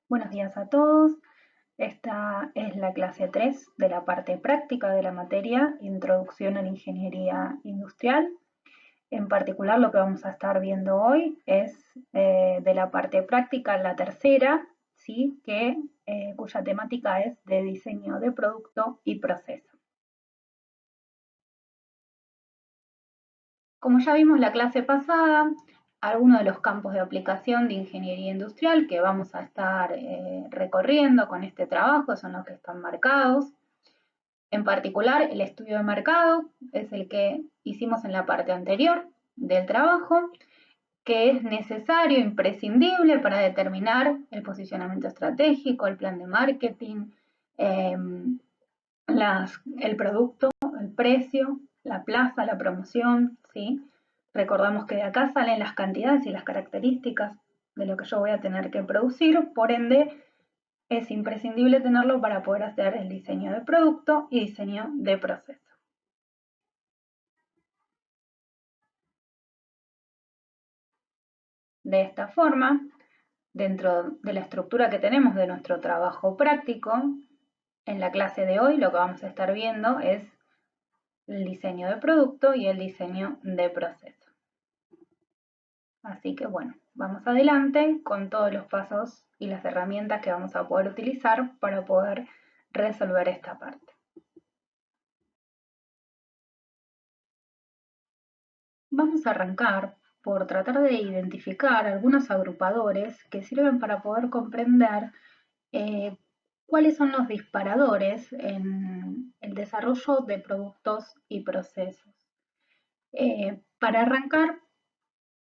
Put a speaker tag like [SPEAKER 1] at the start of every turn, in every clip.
[SPEAKER 1] Buenos días a todos. Esta es la clase 3 de la parte práctica de la materia Introducción a la Ingeniería Industrial. En particular, lo que vamos a estar viendo hoy es de la parte práctica, la tercera, ¿sí? Cuya temática es de diseño de producto y proceso. Como ya vimos la clase pasada, algunos de los campos de aplicación de ingeniería industrial que vamos a estar recorriendo con este trabajo son los que están marcados. En particular, el estudio de mercado es el que hicimos en la parte anterior del trabajo, que es necesario, imprescindible para determinar el posicionamiento estratégico, el plan de marketing, eh, el producto, el precio, la plaza, la promoción, ¿sí? Recordamos que de acá salen las cantidades y las características de lo que yo voy a tener que producir, por ende es imprescindible tenerlo para poder hacer el diseño de producto y diseño de proceso. De esta forma, dentro de la estructura que tenemos de nuestro trabajo práctico, en la clase de hoy lo que vamos a estar viendo es el diseño de producto y el diseño de proceso. Así que bueno, vamos adelante con todos los pasos y las herramientas que vamos a poder utilizar para poder resolver esta parte. Vamos a arrancar por tratar de identificar algunos agrupadores que sirven para poder comprender cuáles son los disparadores en el desarrollo de productos y procesos. Para arrancar,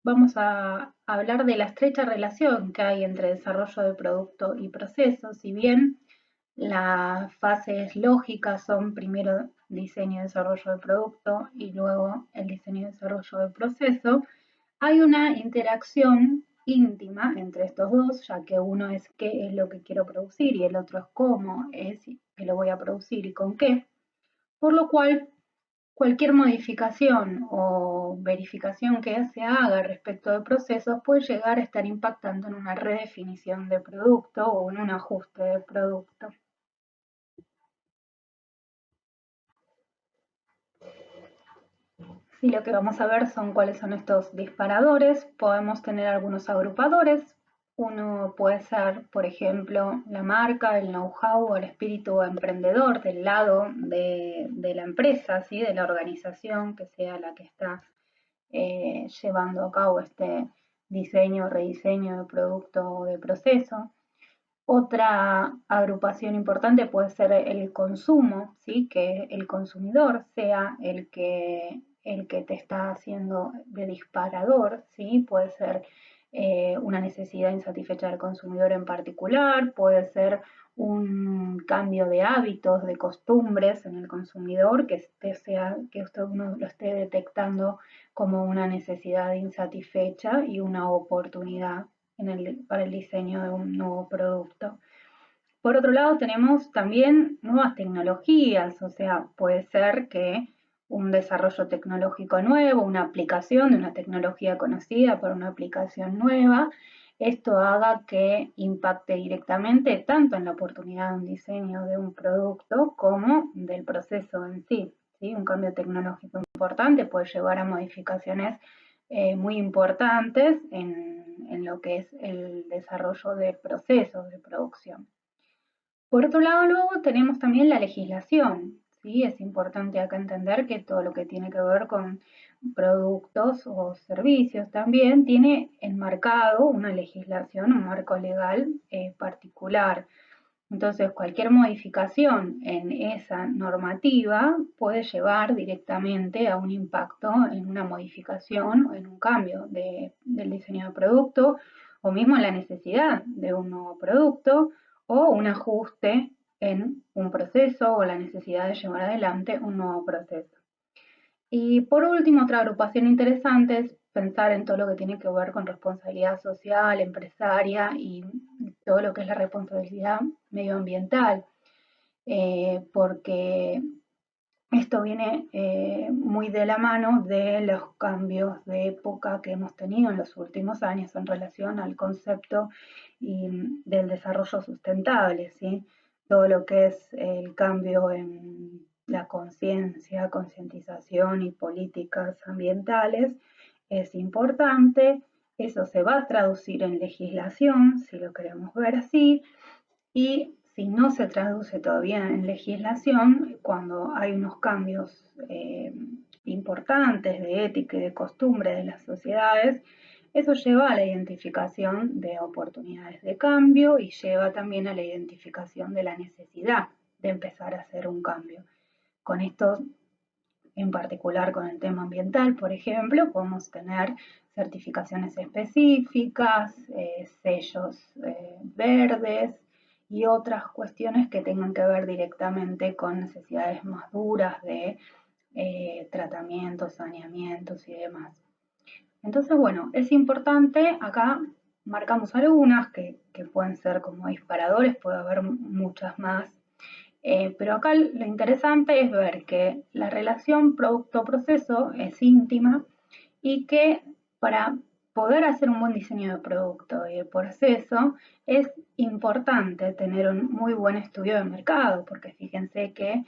[SPEAKER 1] vamos a hablar de la estrecha relación que hay entre desarrollo de producto y proceso. Si bien las fases lógicas son primero diseño y desarrollo de producto y luego el diseño y desarrollo de proceso, hay una interacción íntima entre estos dos, ya que uno es qué es lo que quiero producir y el otro es cómo es que lo voy a producir y con qué, por lo cual cualquier modificación o verificación que se haga respecto de procesos puede llegar a estar impactando en una redefinición de producto o en un ajuste de producto. Y lo que vamos a ver son cuáles son estos disparadores. Podemos tener algunos agrupadores. Uno puede ser, por ejemplo, la marca, el know-how o el espíritu emprendedor del lado de la empresa, ¿sí? De la organización que sea la que está llevando a cabo este diseño o rediseño de producto o de proceso. Otra agrupación importante puede ser el consumo, ¿sí? Que el consumidor sea el que te está haciendo de disparador, ¿sí? Puede ser una necesidad insatisfecha del consumidor en particular, puede ser un cambio de hábitos, de costumbres en el consumidor que usted uno lo esté detectando como una necesidad insatisfecha y una oportunidad para el diseño de un nuevo producto. Por otro lado, tenemos también nuevas tecnologías, o sea, puede ser que un desarrollo tecnológico nuevo, una aplicación de una tecnología conocida para una aplicación nueva, esto haga que impacte directamente tanto en la oportunidad de un diseño de un producto como del proceso en sí. ¿Sí? Un cambio tecnológico importante puede llevar a modificaciones muy importantes en lo que es el desarrollo de procesos de producción. Por otro lado, luego tenemos también la legislación, ¿sí? Es importante acá entender que todo lo que tiene que ver con productos o servicios también tiene enmarcado una legislación, un marco legal particular. Entonces, cualquier modificación en esa normativa puede llevar directamente a un impacto en una modificación o en un cambio del diseño de producto o mismo en la necesidad de un nuevo producto o un ajuste en un proceso o la necesidad de llevar adelante un nuevo proceso. Y por último, otra agrupación interesante es pensar en todo lo que tiene que ver con responsabilidad social, empresaria y todo lo que es la responsabilidad medioambiental, porque Esto viene muy de la mano de los cambios de época que hemos tenido en los últimos años en relación al concepto del desarrollo sustentable, ¿sí? Todo lo que es el cambio en la conciencia, concientización y políticas ambientales es importante. Eso se va a traducir en legislación, si lo queremos ver así, y si no se traduce todavía en legislación, cuando hay unos cambios importantes de ética y de costumbre de las sociedades, eso lleva a la identificación de oportunidades de cambio y lleva también a la identificación de la necesidad de empezar a hacer un cambio. Con esto, en particular con el tema ambiental, por ejemplo, podemos tener certificaciones específicas, sellos verdes, y otras cuestiones que tengan que ver directamente con necesidades más duras de tratamientos, saneamientos y demás. Entonces, bueno, es importante, acá marcamos algunas que pueden ser como disparadores, puede haber muchas más, pero acá lo interesante es ver que la relación producto-proceso es íntima y que para poder hacer un buen diseño de producto y de proceso es importante tener un muy buen estudio de mercado, porque fíjense que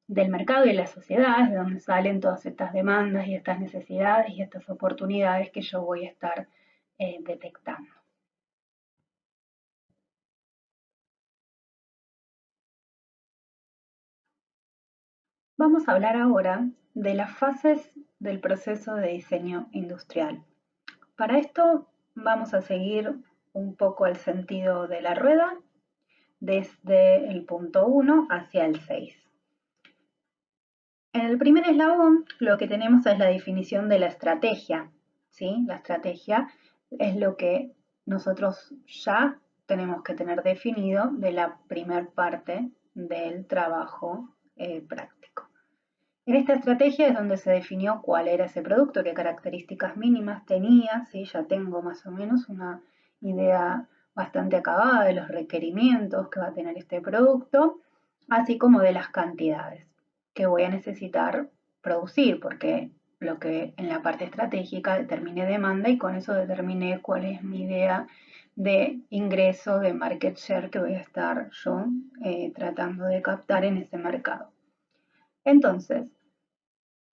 [SPEAKER 1] del mercado y de la sociedad es de donde salen todas estas demandas y estas necesidades y estas oportunidades que yo voy a estar detectando. Vamos a hablar ahora de las fases del proceso de diseño industrial. Para esto vamos a seguir un poco el sentido de la rueda desde el punto 1 hacia el 6. En el primer eslabón lo que tenemos es la definición de la estrategia, ¿sí? La estrategia es lo que nosotros ya tenemos que tener definido de la primer parte del trabajo práctico. En esta estrategia es donde se definió cuál era ese producto, qué características mínimas tenía, ¿sí? Ya tengo más o menos una idea bastante acabada de los requerimientos que va a tener este producto, así como de las cantidades que voy a necesitar producir, porque lo que en la parte estratégica determiné demanda y con eso determiné cuál es mi idea de ingreso, de market share que voy a estar yo tratando de captar en ese mercado. Entonces,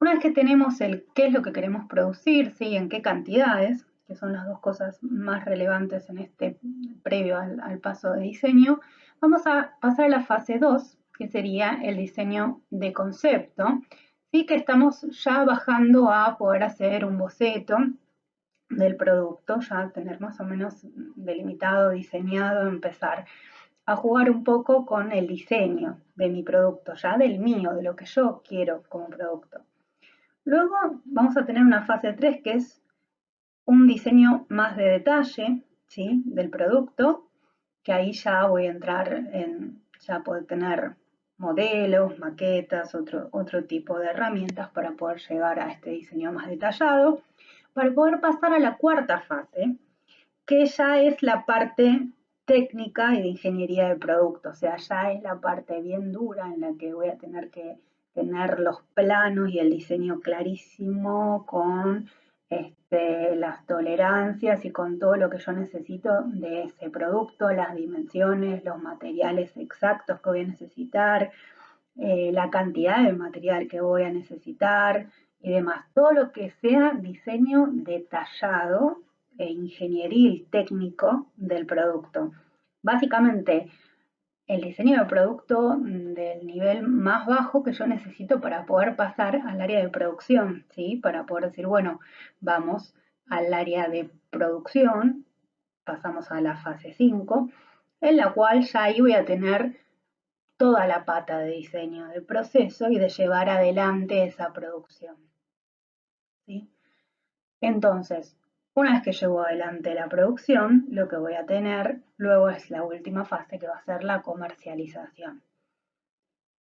[SPEAKER 1] una vez que tenemos el qué es lo que queremos producir, ¿sí? En qué cantidades, que son las dos cosas más relevantes en este previo al paso de diseño, vamos a pasar a la fase 2, que sería el diseño de concepto, ¿sí? Que estamos ya bajando a poder hacer un boceto del producto, ya tener más o menos delimitado, diseñado, empezar a jugar un poco con el diseño de mi producto, ya del mío, de lo que yo quiero como producto. Luego vamos a tener una fase 3 que es un diseño más de detalle, ¿sí? Del producto, que ahí ya voy a entrar en, ya puedo tener modelos, maquetas, otro tipo de herramientas para poder llegar a este diseño más detallado, para poder pasar a la cuarta fase, que ya es la parte técnica y de ingeniería del producto, o sea, ya es la parte bien dura en la que voy a tener que tener los planos y el diseño clarísimo con las tolerancias y con todo lo que yo necesito de ese producto, las dimensiones, los materiales exactos que voy a necesitar, la cantidad de material que voy a necesitar y demás. Todo lo que sea diseño detallado e ingenieril técnico del producto. Básicamente, el diseño del producto del nivel más bajo que yo necesito para poder pasar al área de producción, ¿sí? Para poder decir, bueno, vamos al área de producción, pasamos a la fase 5, en la cual ya ahí voy a tener toda la pata de diseño del proceso y de llevar adelante esa producción, ¿sí? Entonces, una vez que llevo adelante la producción, lo que voy a tener luego es la última fase que va a ser la comercialización.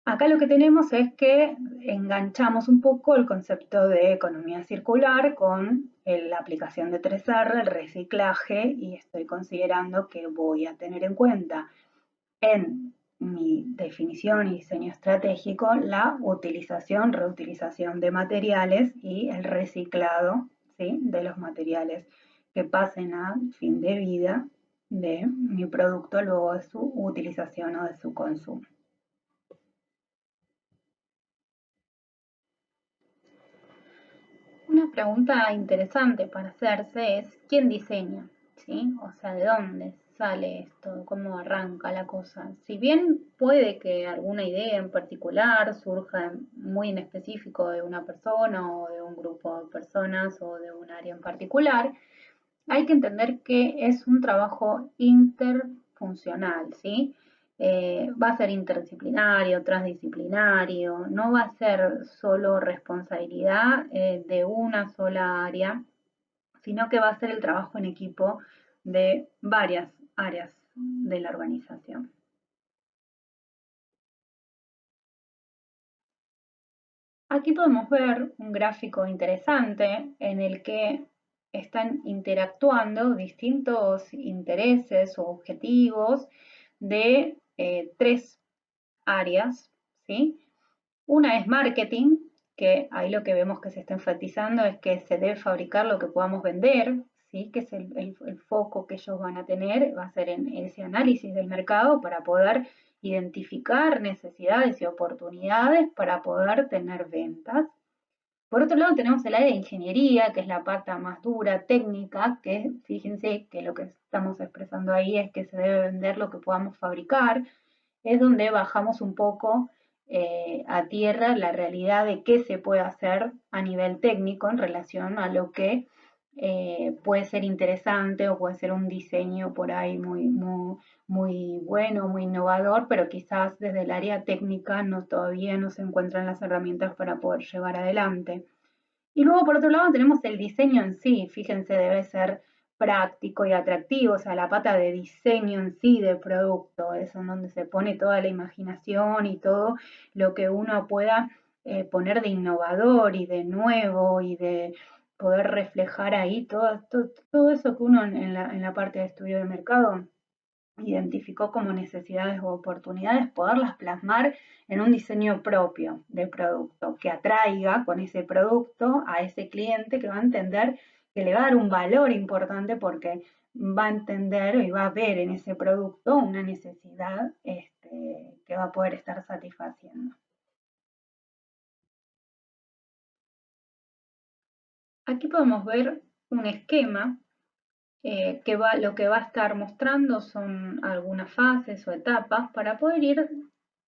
[SPEAKER 1] Acá lo que tenemos es que enganchamos un poco el concepto de economía circular con la aplicación de 3R, el reciclaje, y estoy considerando que voy a tener en cuenta en mi definición y diseño estratégico la utilización, reutilización de materiales y el reciclado, ¿sí?, de los materiales que pasen a fin de vida de mi producto luego de su utilización o de su consumo. Una pregunta interesante para hacerse es, ¿quién diseña? ¿Sí? O sea, ¿de dónde sale esto? ¿Cómo arranca la cosa? Si bien puede que alguna idea en particular surja muy en específico de una persona o de un grupo de personas o de un área en particular, hay que entender que es un trabajo interfuncional, ¿sí? Va a ser interdisciplinario, transdisciplinario, no va a ser solo responsabilidad de una sola área, sino que va a ser el trabajo en equipo de varias áreas de la organización. Aquí podemos ver un gráfico interesante en el que están interactuando distintos intereses o objetivos de tres áreas, ¿sí? Una es marketing, que ahí lo que vemos que se está enfatizando es que se debe fabricar lo que podamos vender, ¿sí?, que es el foco que ellos van a tener, va a ser en ese análisis del mercado para poder identificar necesidades y oportunidades para poder tener ventas. Por otro lado tenemos el área de ingeniería, que es la parte más dura, técnica, que fíjense que lo que estamos expresando ahí es que se debe vender lo que podamos fabricar, es donde bajamos un poco a tierra la realidad de qué se puede hacer a nivel técnico en relación a lo que puede ser interesante o puede ser un diseño por ahí muy bueno, muy innovador, pero quizás desde el área técnica todavía no se encuentran las herramientas para poder llevar adelante. Y luego, por otro lado, tenemos el diseño en sí. Fíjense, debe ser práctico y atractivo, o sea, la pata de diseño en sí de producto, es en donde se pone toda la imaginación y todo lo que uno pueda poner de innovador y de nuevo y de poder reflejar ahí todo eso que uno en la parte de estudio de mercado identificó como necesidades o oportunidades, poderlas plasmar en un diseño propio de producto que atraiga con ese producto a ese cliente que va a entender que le va a dar un valor importante porque va a entender y va a ver en ese producto una necesidad que va a poder estar satisfaciendo. Aquí podemos ver un esquema lo que va a estar mostrando son algunas fases o etapas para poder ir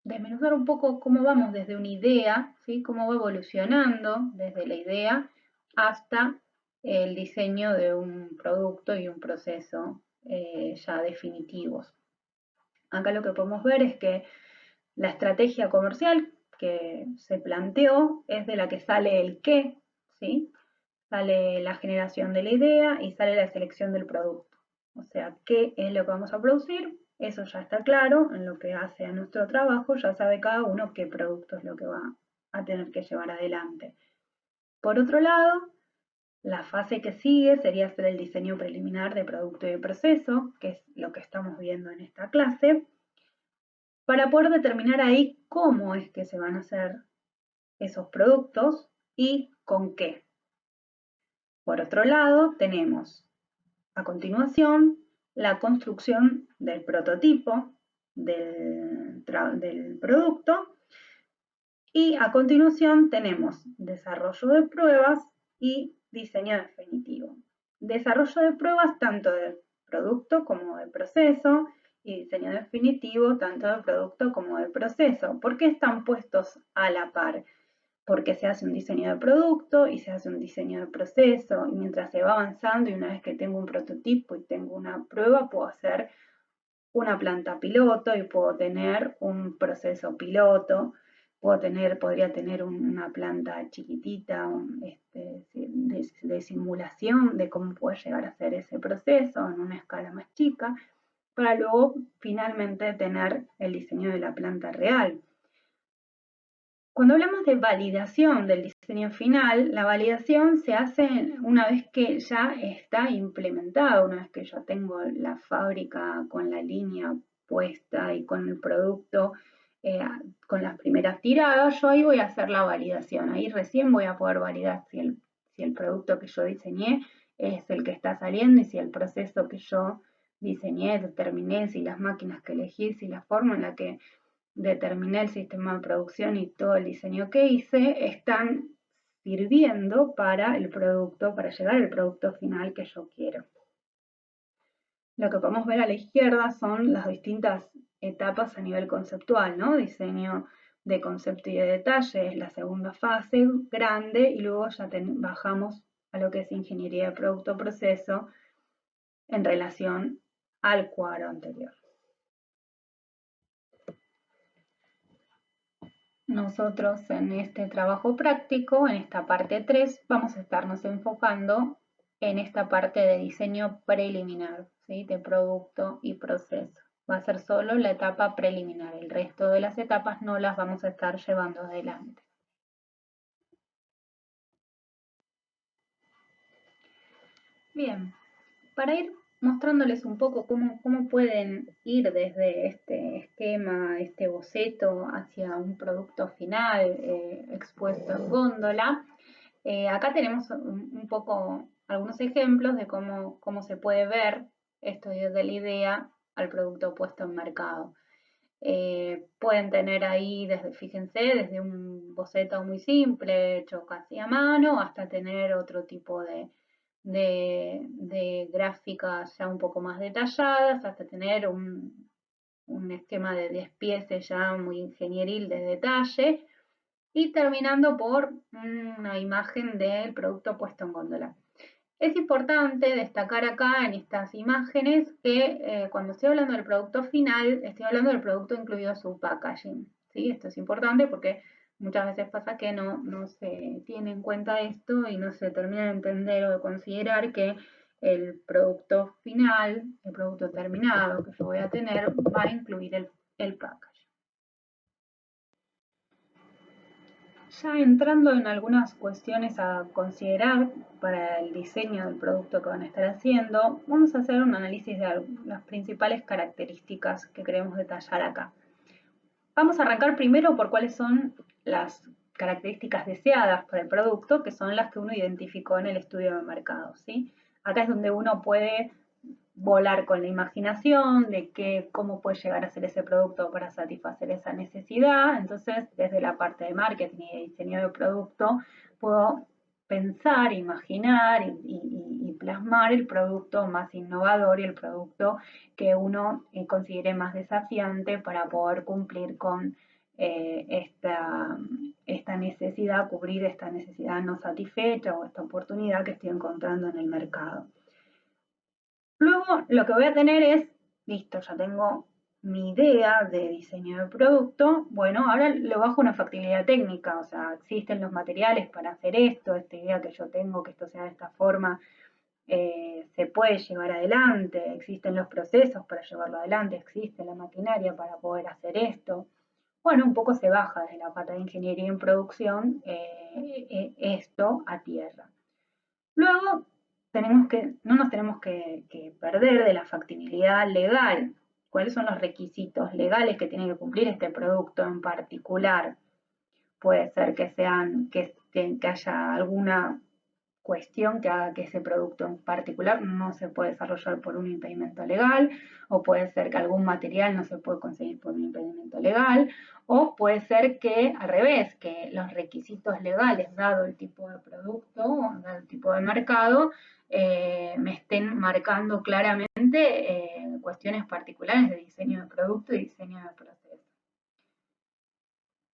[SPEAKER 1] desmenuzar un poco cómo vamos desde una idea, ¿sí?, cómo va evolucionando desde la idea hasta el diseño de un producto y un proceso ya definitivos. Acá lo que podemos ver es que la estrategia comercial que se planteó es de la que sale el qué, ¿sí? Sale la generación de la idea y sale la selección del producto. O sea, qué es lo que vamos a producir, eso ya está claro en lo que hace a nuestro trabajo, ya sabe cada uno qué producto es lo que va a tener que llevar adelante. Por otro lado, la fase que sigue sería hacer el diseño preliminar de producto y de proceso, que es lo que estamos viendo en esta clase, para poder determinar ahí cómo es que se van a hacer esos productos y con qué. Por otro lado, tenemos a continuación la construcción del prototipo del producto y a continuación tenemos desarrollo de pruebas y diseño definitivo. Desarrollo de pruebas tanto del producto como del proceso y diseño definitivo tanto del producto como del proceso. ¿Por qué están puestos a la par? Porque se hace un diseño de producto y se hace un diseño de proceso y mientras se va avanzando y una vez que tengo un prototipo y tengo una prueba puedo hacer una planta piloto y puedo tener un proceso piloto, podría tener una planta chiquitita de simulación de cómo puede llegar a ser ese proceso en una escala más chica para luego finalmente tener el diseño de la planta real. Cuando hablamos de validación del diseño final, la validación se hace una vez que ya está implementado, una vez que ya tengo la fábrica con la línea puesta y con el producto, con las primeras tiradas, yo ahí voy a hacer la validación. Ahí recién voy a poder validar si el producto que yo diseñé es el que está saliendo y si el proceso que yo diseñé, determiné, si las máquinas que elegí, si la forma en la que determiné el sistema de producción y todo el diseño que hice están sirviendo para el producto, para llegar al producto final que yo quiero. Lo que podemos ver a la izquierda son las distintas etapas a nivel conceptual, ¿no? Diseño de concepto y de detalle es la segunda fase grande y luego ya bajamos a lo que es ingeniería de producto-proceso en relación al cuadro anterior. Nosotros en este trabajo práctico, en esta parte 3, vamos a estarnos enfocando en esta parte de diseño preliminar, ¿sí? De producto y proceso. Va a ser solo la etapa preliminar, el resto de las etapas no las vamos a estar llevando adelante. Bien, para ir mostrándoles un poco cómo pueden ir desde este esquema, este boceto, hacia un producto final expuesto en góndola. Acá tenemos un poco algunos ejemplos de cómo se puede ver esto desde la idea al producto puesto en mercado. Pueden tener ahí, fíjense, desde un boceto muy simple, hecho casi a mano, hasta tener otro tipo de gráficas ya un poco más detalladas, hasta tener un esquema de despiece ya muy ingenieril de detalle, y terminando por una imagen del producto puesto en góndola. Es importante destacar acá en estas imágenes que cuando estoy hablando del producto final, estoy hablando del producto incluido su packaging, ¿sí? Esto es importante porque muchas veces pasa que no se tiene en cuenta esto y no se termina de entender o de considerar que el producto final, el producto terminado que yo voy a tener, va a incluir el packaging. Ya entrando en algunas cuestiones a considerar para el diseño del producto que van a estar haciendo, vamos a hacer un análisis de las principales características que queremos detallar acá. Vamos a arrancar primero por cuáles son las características deseadas para el producto, que son las que uno identificó en el estudio de mercado, ¿sí? Acá es donde uno puede volar con la imaginación de cómo puede llegar a ser ese producto para satisfacer esa necesidad. Entonces, desde la parte de marketing y de diseño de producto, puedo pensar, imaginar y plasmar el producto más innovador y el producto que uno considere más desafiante para poder cumplir con esta necesidad, cubrir esta necesidad no satisfecha o esta oportunidad que estoy encontrando en el mercado. Luego lo que voy a tener es, listo, ya tengo mi idea de diseño de producto. Bueno, ahora lo bajo a una factibilidad técnica, o sea, existen los materiales para hacer esto, esta idea que yo tengo, que esto sea de esta forma, se puede llevar adelante, existen los procesos para llevarlo adelante, existe la maquinaria para poder hacer esto. Bueno, un poco se baja desde la pata de ingeniería en producción esto a tierra. Luego, no nos tenemos que perder de la factibilidad legal. ¿Cuáles son los requisitos legales que tiene que cumplir este producto en particular? Puede ser que haya alguna cuestión que haga que ese producto en particular no se puede desarrollar por un impedimento legal, o puede ser que algún material no se puede conseguir por un impedimento legal, o puede ser que al revés, que los requisitos legales, dado el tipo de producto, dado el tipo de mercado, me estén marcando claramente cuestiones particulares de diseño de producto y diseño de proceso.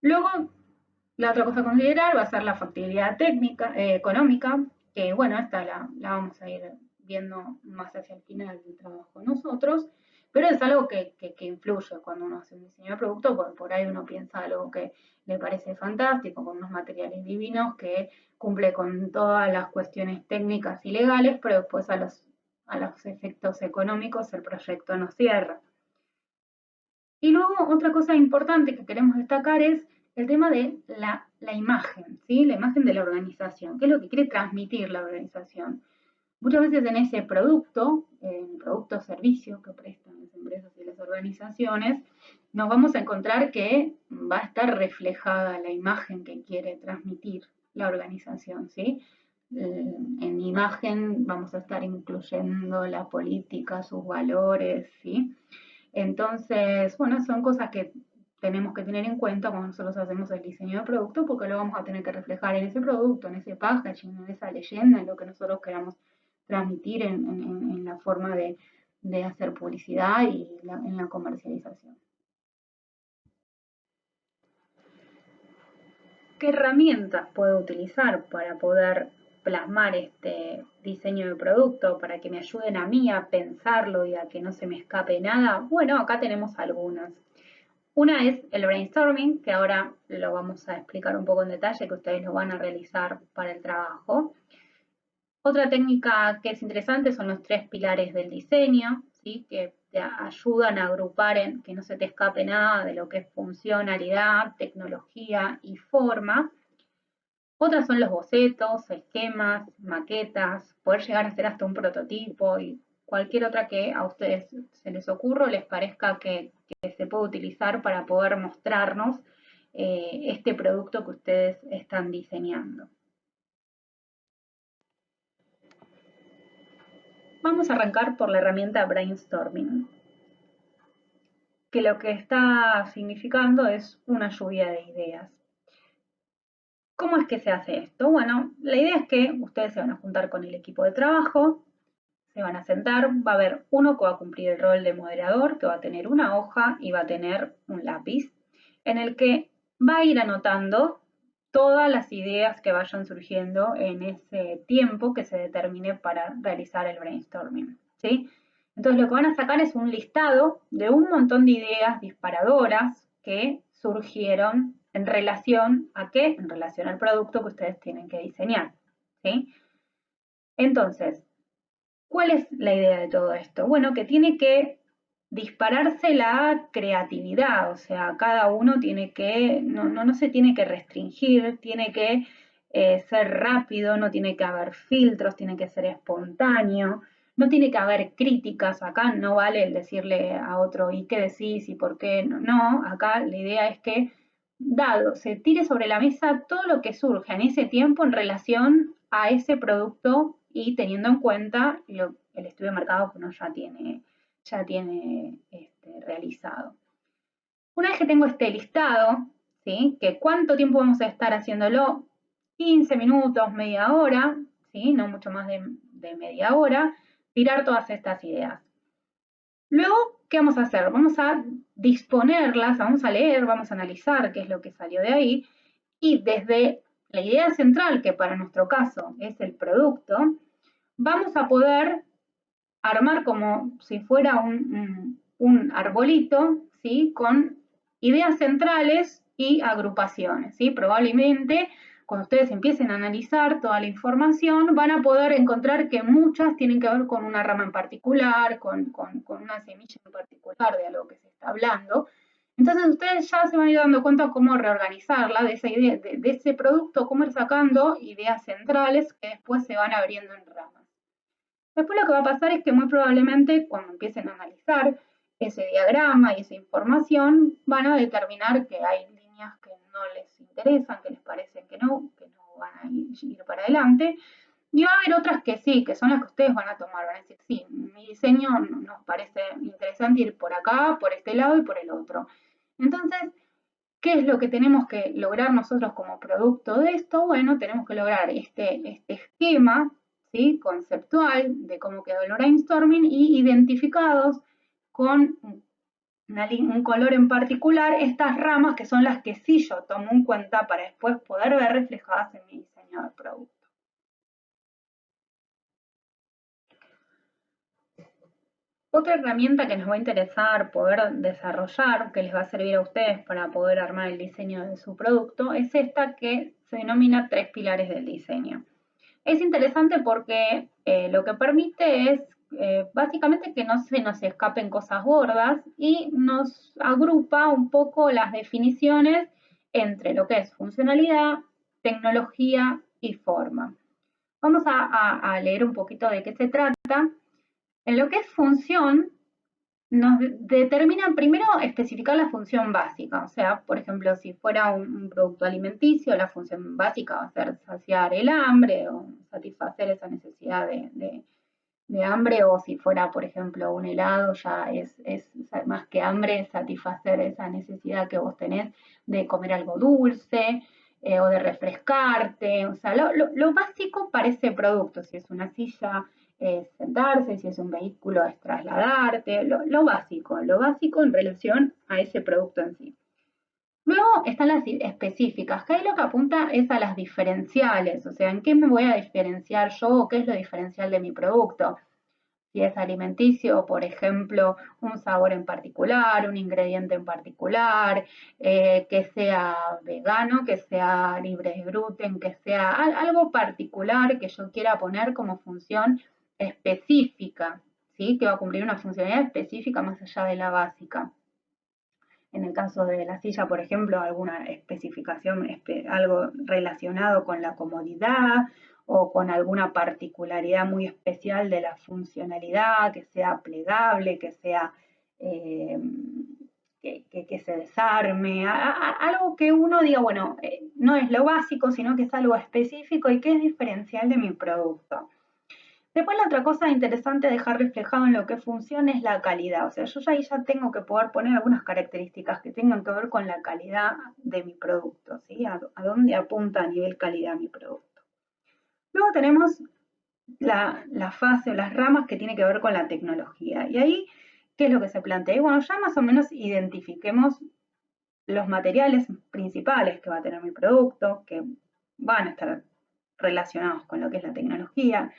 [SPEAKER 1] Luego, la otra cosa a considerar va a ser la factibilidad técnica, económica, que bueno, esta la vamos a ir viendo más hacia el final del trabajo nosotros, pero es algo que influye cuando uno hace un diseño de producto, por ahí uno piensa algo que le parece fantástico, con unos materiales divinos, que cumple con todas las cuestiones técnicas y legales, pero después a los efectos económicos el proyecto no cierra. Y luego otra cosa importante que queremos destacar es el tema de la imagen, ¿sí? La imagen de la organización, qué es lo que quiere transmitir la organización. Muchas veces en ese producto o servicio que prestan las empresas y las organizaciones, organizaciones, nos vamos a encontrar que va a estar reflejada la imagen que quiere transmitir la organización, ¿sí? En imagen vamos a estar incluyendo la política, sus valores, ¿sí? Entonces, bueno, son cosas que tenemos que tener en cuenta cuando nosotros hacemos el diseño de producto, porque lo vamos a tener que reflejar en ese producto, en ese packaging, en esa leyenda, en lo que nosotros queramos transmitir en la forma de hacer publicidad y en la comercialización. ¿Qué herramientas puedo utilizar para poder plasmar este diseño de producto, para que me ayuden a mí a pensarlo y a que no se me escape nada? Bueno, acá tenemos algunas. Una es el brainstorming, que ahora lo vamos a explicar un poco en detalle, que ustedes lo van a realizar para el trabajo. Otra técnica que es interesante son los 3 pilares del diseño, ¿sí? Que te ayudan a agrupar en que no se te escape nada de lo que es funcionalidad, tecnología y forma. Otras son los bocetos, esquemas, maquetas, poder llegar a hacer hasta un prototipo y cualquier otra que a ustedes se les ocurra o les parezca que se puede utilizar para poder mostrarnos este producto que ustedes están diseñando. Vamos a arrancar por la herramienta brainstorming, que lo que está significando es una lluvia de ideas. ¿Cómo es que se hace esto? Bueno, la idea es que ustedes se van a juntar con el equipo de trabajo, se van a sentar, va a haber uno que va a cumplir el rol de moderador, que va a tener una hoja y va a tener un lápiz, en el que va a ir anotando todas las ideas que vayan surgiendo en ese tiempo que se determine para realizar el brainstorming, ¿sí? Entonces lo que van a sacar es un listado de un montón de ideas disparadoras que surgieron en relación a qué, en relación al producto que ustedes tienen que diseñar, ¿sí? Entonces, ¿cuál es la idea de todo esto? Bueno, que tiene que dispararse la creatividad, o sea, cada uno tiene que, no se tiene que restringir, tiene que ser rápido, no tiene que haber filtros, tiene que ser espontáneo, no tiene que haber críticas, acá no vale el decirle a otro, ¿y qué decís? ¿Y por qué? No, acá la idea es que, dado, se tire sobre la mesa todo lo que surge en ese tiempo en relación a ese producto y teniendo en cuenta el estudio de mercado que uno ya tiene realizado. Una vez que tengo este listado, ¿sí? Que cuánto tiempo vamos a estar haciéndolo, 15 minutos, media hora, ¿sí? No mucho más de media hora, tirar todas estas ideas. Luego, ¿qué vamos a hacer? Vamos a disponerlas, vamos a leer, vamos a analizar qué es lo que salió de ahí y desde la idea central, que para nuestro caso es el producto, vamos a poder armar como si fuera un arbolito, ¿sí? Con ideas centrales y agrupaciones, ¿sí? Probablemente cuando ustedes empiecen a analizar toda la información, van a poder encontrar que muchas tienen que ver con una rama en particular, con una semilla en particular de algo que se está hablando. Entonces ustedes ya se van a ir dando cuenta cómo reorganizarla de esa idea, de ese producto, cómo ir sacando ideas centrales que después se van abriendo en ramas. Después lo que va a pasar es que muy probablemente cuando empiecen a analizar ese diagrama y esa información, van a determinar que hay líneas que no les interesan, que les parecen que no van a ir para adelante. Y va a haber otras que sí, que son las que ustedes van a tomar, van a decir, sí, mi diseño nos parece interesante ir por acá, por este lado y por el otro. Entonces, ¿qué es lo que tenemos que lograr nosotros como producto de esto? Bueno, tenemos que lograr este esquema, ¿sí? Conceptual de cómo quedó el brainstorming y identificados con un color en particular estas ramas que son las que sí yo tomo en cuenta para después poder ver reflejadas en mi diseño de producto. Otra herramienta que nos va a interesar poder desarrollar, que les va a servir a ustedes para poder armar el diseño de su producto, es esta que se denomina 3 pilares del diseño. Es interesante porque lo que permite es básicamente que no se nos escapen cosas gordas y nos agrupa un poco las definiciones entre lo que es funcionalidad, tecnología y forma. Vamos a leer un poquito de qué se trata. En lo que es función, nos determinan primero especificar la función básica, o sea, por ejemplo, si fuera un producto alimenticio, la función básica va a ser saciar el hambre o satisfacer esa necesidad de hambre, o si fuera, por ejemplo, un helado, ya es más que hambre, satisfacer esa necesidad que vos tenés de comer algo dulce o de refrescarte, o sea, lo básico para ese producto, si es una silla es sentarse, si es un vehículo es trasladarte, lo básico en relación a ese producto en sí. Luego están las específicas, que ahí lo que apunta es a las diferenciales, o sea, en qué me voy a diferenciar yo o qué es lo diferencial de mi producto. Si es alimenticio, por ejemplo, un sabor en particular, un ingrediente en particular, que sea vegano, que sea libre de gluten, que sea algo particular que yo quiera poner como función específica, ¿sí? Que va a cumplir una funcionalidad específica más allá de la básica. En el caso de la silla, por ejemplo, alguna especificación, algo relacionado con la comodidad o con alguna particularidad muy especial de la funcionalidad, que sea plegable, que sea eh, que se desarme, algo que uno diga, bueno, no es lo básico, sino que es algo específico y que es diferencial de mi producto. Después la otra cosa interesante de dejar reflejado en lo que funciona es la calidad. O sea, yo ahí ya tengo que poder poner algunas características que tengan que ver con la calidad de mi producto, ¿sí? A dónde apunta a nivel calidad mi producto. Luego tenemos la fase o las ramas que tiene que ver con la tecnología. Y ahí, ¿qué es lo que se plantea? Y bueno, ya más o menos identifiquemos los materiales principales que va a tener mi producto, que van a estar relacionados con lo que es la tecnología,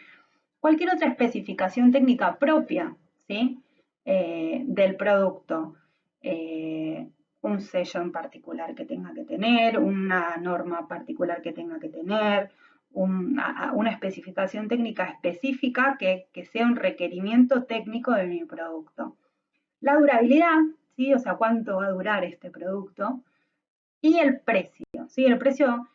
[SPEAKER 1] cualquier otra especificación técnica propia, ¿sí? Del producto. Un sello en particular que tenga que tener, una norma particular que tenga que tener, una especificación técnica específica que sea un requerimiento técnico de mi producto. La durabilidad, ¿sí? O sea, cuánto va a durar este producto. Y el precio, ¿sí? El precio,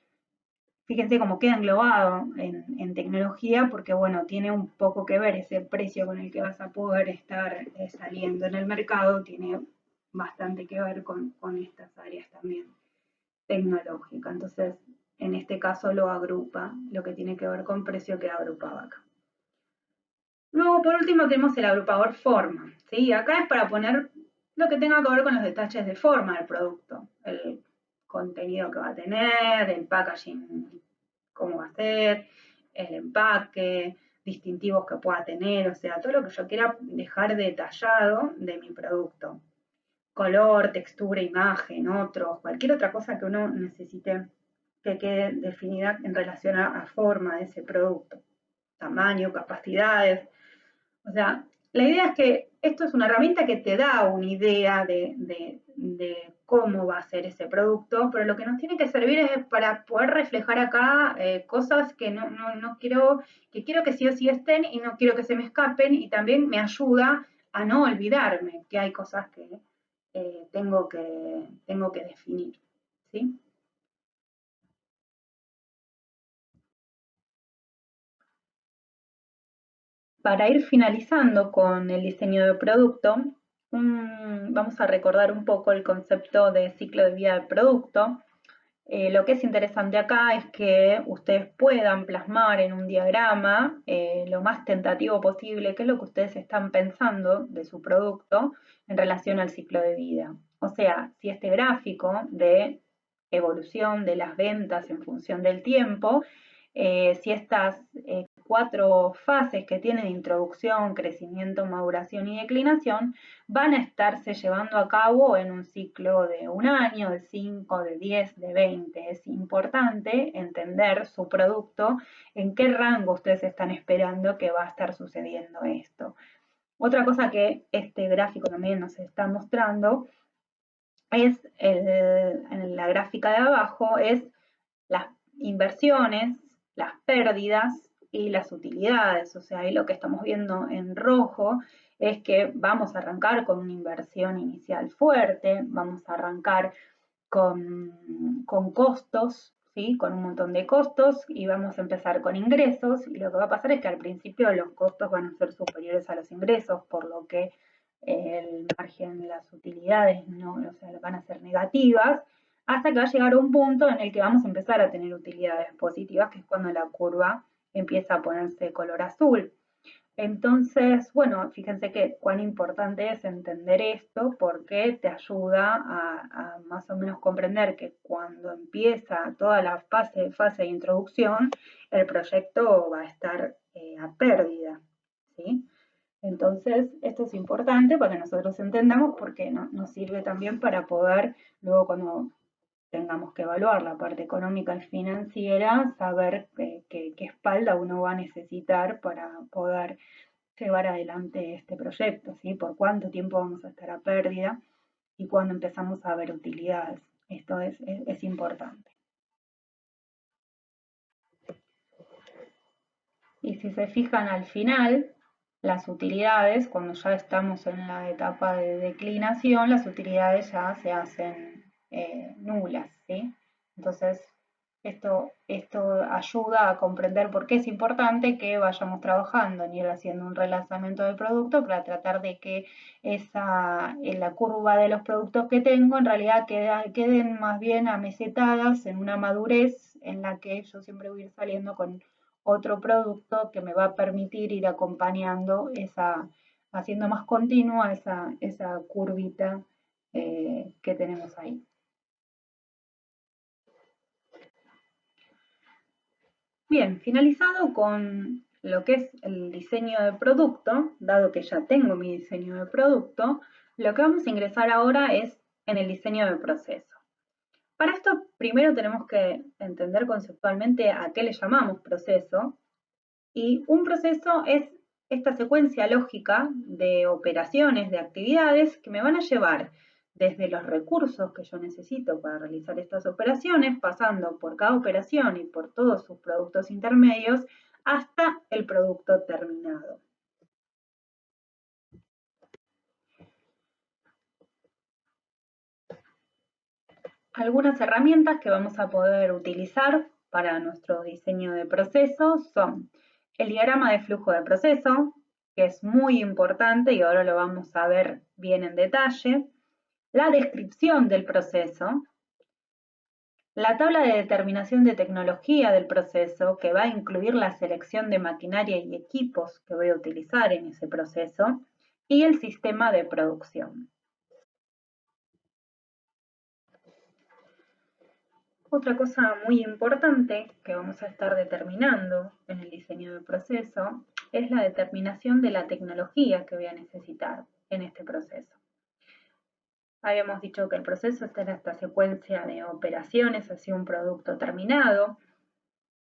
[SPEAKER 1] fíjense cómo queda englobado en tecnología, porque bueno, tiene un poco que ver ese precio con el que vas a poder estar saliendo en el mercado, tiene bastante que ver con estas áreas también tecnológicas. Entonces, en este caso lo agrupa, lo que tiene que ver con precio queda agrupado acá. Luego, por último, tenemos el agrupador forma, ¿sí? Acá es para poner lo que tenga que ver con los detalles de forma del producto, el contenido que va a tener, el packaging, cómo va a ser, el empaque, distintivos que pueda tener, o sea, todo lo que yo quiera dejar detallado de mi producto. Color, textura, imagen, otros, cualquier otra cosa que uno necesite que quede definida en relación a forma de ese producto. Tamaño, capacidades, o sea, la idea es que esto es una herramienta que te da una idea de cómo va a ser ese producto, pero lo que nos tiene que servir es para poder reflejar acá cosas que no quiero, que quiero que sí o sí estén y no quiero que se me escapen, y también me ayuda a no olvidarme que hay cosas que tengo que definir, ¿sí? Para ir finalizando con el diseño de producto, vamos a recordar un poco el concepto de ciclo de vida del producto. Lo que es interesante acá es que ustedes puedan plasmar en un diagrama lo más tentativo posible qué es lo que ustedes están pensando de su producto en relación al ciclo de vida. O sea, si este gráfico de evolución de las ventas en función del tiempo, si estas 4 fases que tienen introducción, crecimiento, maduración y declinación, van a estarse llevando a cabo en un ciclo de 1 año, de 5, de 10, de 20. Es importante entender su producto, en qué rango ustedes están esperando que va a estar sucediendo esto. Otra cosa que este gráfico también nos está mostrando es, en la gráfica de abajo, es las inversiones, las pérdidas y las utilidades. O sea, ahí lo que estamos viendo en rojo es que vamos a arrancar con una inversión inicial fuerte, vamos a arrancar con costos, ¿sí? Con un montón de costos, y vamos a empezar con ingresos, y lo que va a pasar es que al principio los costos van a ser superiores a los ingresos, por lo que el margen, las utilidades no, o sea, van a ser negativas, hasta que va a llegar un punto en el que vamos a empezar a tener utilidades positivas, que es cuando la curva empieza a ponerse de color azul. Entonces, bueno, fíjense que cuán importante es entender esto porque te ayuda a más o menos comprender que cuando empieza toda la fase de introducción, el proyecto va a estar a pérdida, ¿sí? Entonces, esto es importante para que nosotros entendamos porque nos sirve también para poder, luego cuando tengamos que evaluar la parte económica y financiera, saber qué espalda uno va a necesitar para poder llevar adelante este proyecto, ¿sí? Por cuánto tiempo vamos a estar a pérdida y cuándo empezamos a ver utilidades. Esto es importante. Y si se fijan al final, las utilidades, cuando ya estamos en la etapa de declinación, las utilidades ya se hacen nulas, ¿sí? Entonces, esto ayuda a comprender por qué es importante que vayamos trabajando en ir haciendo un relanzamiento del producto para tratar de que en la curva de los productos que tengo en realidad queden más bien amesetadas en una madurez en la que yo siempre voy a ir saliendo con otro producto que me va a permitir ir acompañando haciendo más continua esa curvita que tenemos ahí. Bien, finalizado con lo que es el diseño de producto, dado que ya tengo mi diseño de producto, lo que vamos a ingresar ahora es en el diseño de proceso. Para esto, primero tenemos que entender conceptualmente a qué le llamamos proceso. Y un proceso es esta secuencia lógica de operaciones, de actividades que me van a llevar desde los recursos que yo necesito para realizar estas operaciones, pasando por cada operación y por todos sus productos intermedios, hasta el producto terminado. Algunas herramientas que vamos a poder utilizar para nuestro diseño de procesos son el diagrama de flujo de proceso, que es muy importante y ahora lo vamos a ver bien en detalle, la descripción del proceso, la tabla de determinación de tecnología del proceso, que va a incluir la selección de maquinaria y equipos que voy a utilizar en ese proceso, y el sistema de producción. Otra cosa muy importante que vamos a estar determinando en el diseño del proceso es la determinación de la tecnología que voy a necesitar en este proceso. Habíamos dicho que el proceso está en esta secuencia de operaciones hacia un producto terminado.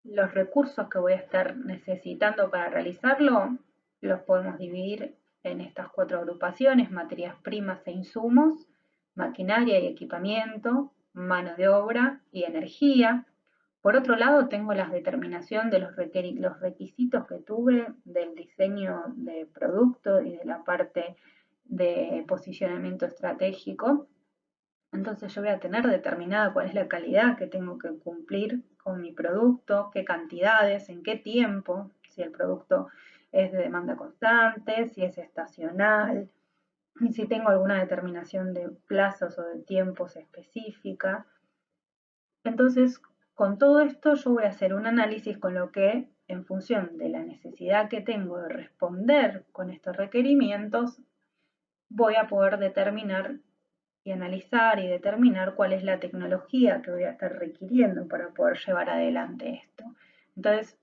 [SPEAKER 1] Los recursos que voy a estar necesitando para realizarlo los podemos dividir en estas 4 agrupaciones: materias primas e insumos, maquinaria y equipamiento, mano de obra y energía. Por otro lado, tengo la determinación de los requisitos que tuve del diseño de producto y de la parte de posicionamiento estratégico. Entonces yo voy a tener determinada cuál es la calidad que tengo que cumplir con mi producto, qué cantidades, en qué tiempo, si el producto es de demanda constante, si es estacional, y si tengo alguna determinación de plazos o de tiempos específica. Entonces, con todo esto yo voy a hacer un análisis con lo que, en función de la necesidad que tengo de responder con estos requerimientos, voy a poder determinar y analizar y determinar cuál es la tecnología que voy a estar requiriendo para poder llevar adelante esto. Entonces,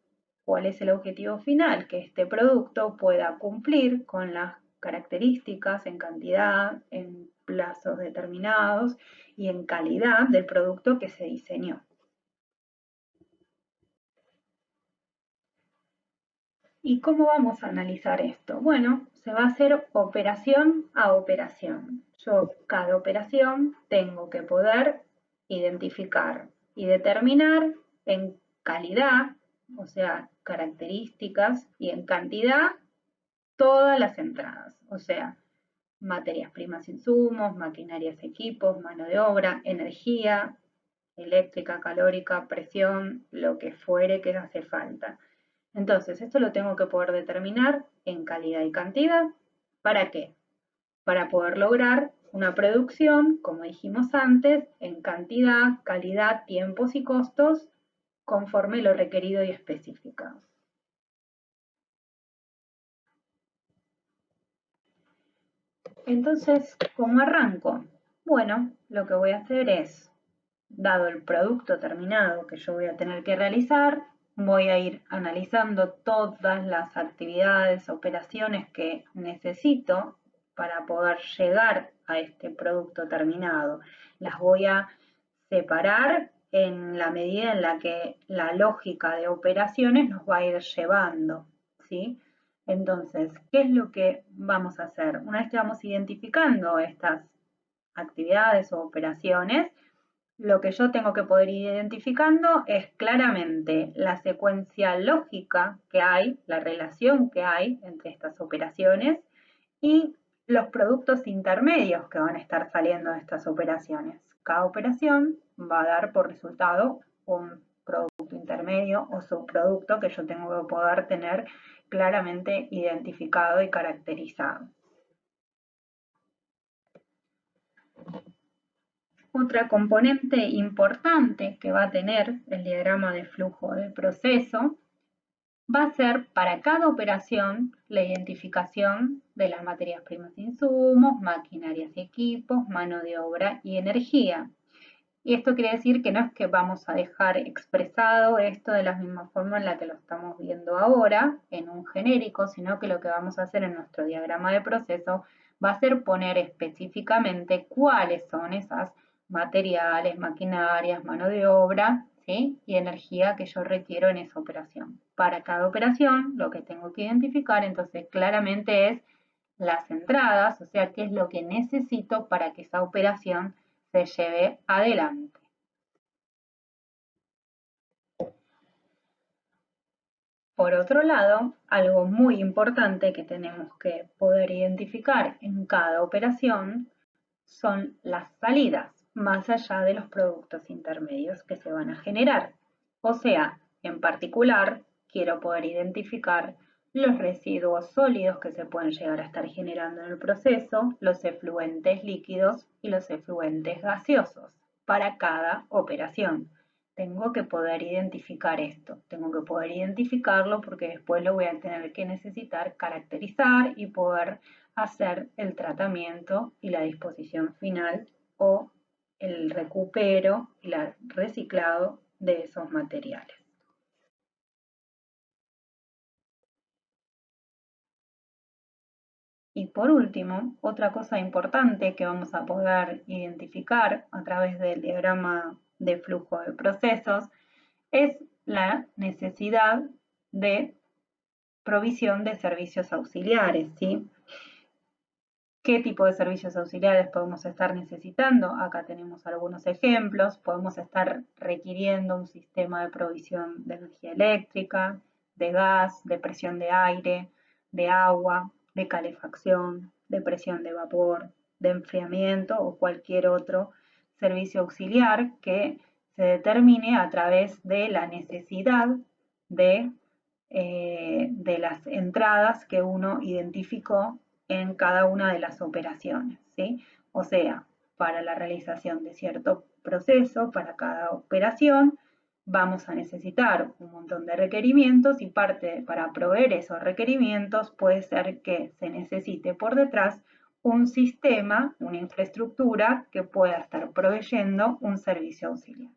[SPEAKER 1] ¿cuál es el objetivo final? Que este producto pueda cumplir con las características en cantidad, en plazos determinados y en calidad del producto que se diseñó. ¿Y cómo vamos a analizar esto? Bueno, se va a hacer operación a operación. Yo cada operación tengo que poder identificar y determinar en calidad, o sea, características, y en cantidad todas las entradas, o sea, materias primas, insumos, maquinarias, equipos, mano de obra, energía eléctrica, calórica, presión, lo que fuere que hace falta. Entonces, esto lo tengo que poder determinar en calidad y cantidad. ¿Para qué? para poder lograr una producción, como dijimos antes, en cantidad, calidad, tiempos y costos, conforme lo requerido y especificado. Entonces, ¿cómo arranco? Bueno, lo que voy a hacer es, dado el producto terminado que yo voy a tener que realizar, voy a ir analizando todas las actividades, operaciones que necesito para poder llegar a este producto terminado. Las voy a separar en la medida en la que la lógica de operaciones nos va a ir llevando, ¿sí? Entonces, ¿qué es lo que vamos a hacer? Una vez que vamos identificando estas actividades o operaciones, lo que yo tengo que poder ir identificando es claramente la secuencia lógica que hay, la relación que hay entre estas operaciones y los productos intermedios que van a estar saliendo de estas operaciones. Cada operación va a dar por resultado un producto intermedio o subproducto que yo tengo que poder tener claramente identificado y caracterizado. Otra componente importante que va a tener el diagrama de flujo de proceso va a ser para cada operación la identificación de las materias primas e insumos, maquinarias y equipos, mano de obra y energía. Y esto quiere decir que no es que vamos a dejar expresado esto de la misma forma en la que lo estamos viendo ahora, en un genérico, sino que lo que vamos a hacer en nuestro diagrama de proceso va a ser poner específicamente cuáles son esas materiales, maquinarias, mano de obra, ¿sí? Y energía que yo requiero en esa operación. Para cada operación, lo que tengo que identificar entonces claramente es las entradas, o sea, qué es lo que necesito para que esa operación se lleve adelante. Por otro lado, algo muy importante que tenemos que poder identificar en cada operación son las salidas, más allá de los productos intermedios que se van a generar. O sea, en particular, quiero poder identificar los residuos sólidos que se pueden llegar a estar generando en el proceso, los efluentes líquidos y los efluentes gaseosos para cada operación. Tengo que poder identificar esto, tengo que poder identificarlo porque después lo voy a tener que necesitar caracterizar y poder hacer el tratamiento y la disposición final o el recupero y el reciclado de esos materiales. Y por último, otra cosa importante que vamos a poder identificar a través del diagrama de flujo de procesos es la necesidad de provisión de servicios auxiliares, ¿sí? ¿Qué tipo de servicios auxiliares podemos estar necesitando? Acá tenemos algunos ejemplos. Podemos estar requiriendo un sistema de provisión de energía eléctrica, de gas, de presión de aire, de agua, de calefacción, de presión de vapor, de enfriamiento o cualquier otro servicio auxiliar que se determine a través de la necesidad de las entradas que uno identificó en cada una de las operaciones, ¿sí? O sea, para la realización de cierto proceso, para cada operación, vamos a necesitar un montón de requerimientos y parte para proveer esos requerimientos puede ser que se necesite por detrás un sistema, una infraestructura que pueda estar proveyendo un servicio auxiliar.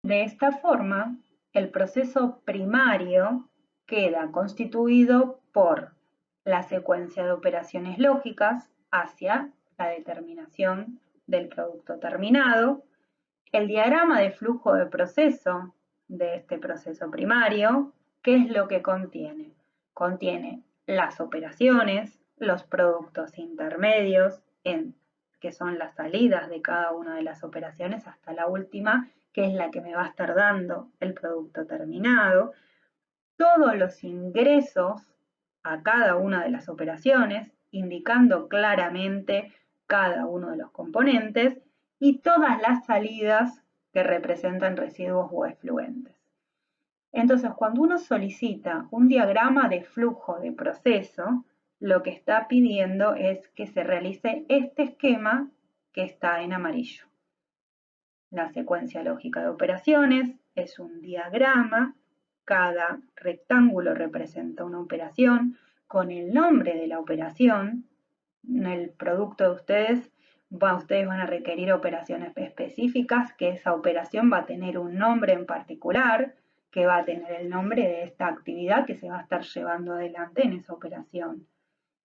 [SPEAKER 1] De esta forma, el proceso primario queda constituido por la secuencia de operaciones lógicas hacia la determinación del producto terminado, el diagrama de flujo de proceso de este proceso primario, ¿qué es lo que contiene? Contiene las operaciones, los productos intermedios, que son las salidas de cada una de las operaciones hasta la última, que es la que me va a estar dando el producto terminado, todos los ingresos a cada una de las operaciones, indicando claramente cada uno de los componentes, y todas las salidas que representan residuos o efluentes. Entonces, cuando uno solicita un diagrama de flujo de proceso, lo que está pidiendo es que se realice este esquema que está en amarillo. La secuencia lógica de operaciones es un diagrama, cada rectángulo representa una operación con el nombre de la operación. El producto de ustedes van a requerir operaciones específicas, que esa operación va a tener un nombre en particular, que va a tener el nombre de esta actividad que se va a estar llevando adelante en esa operación.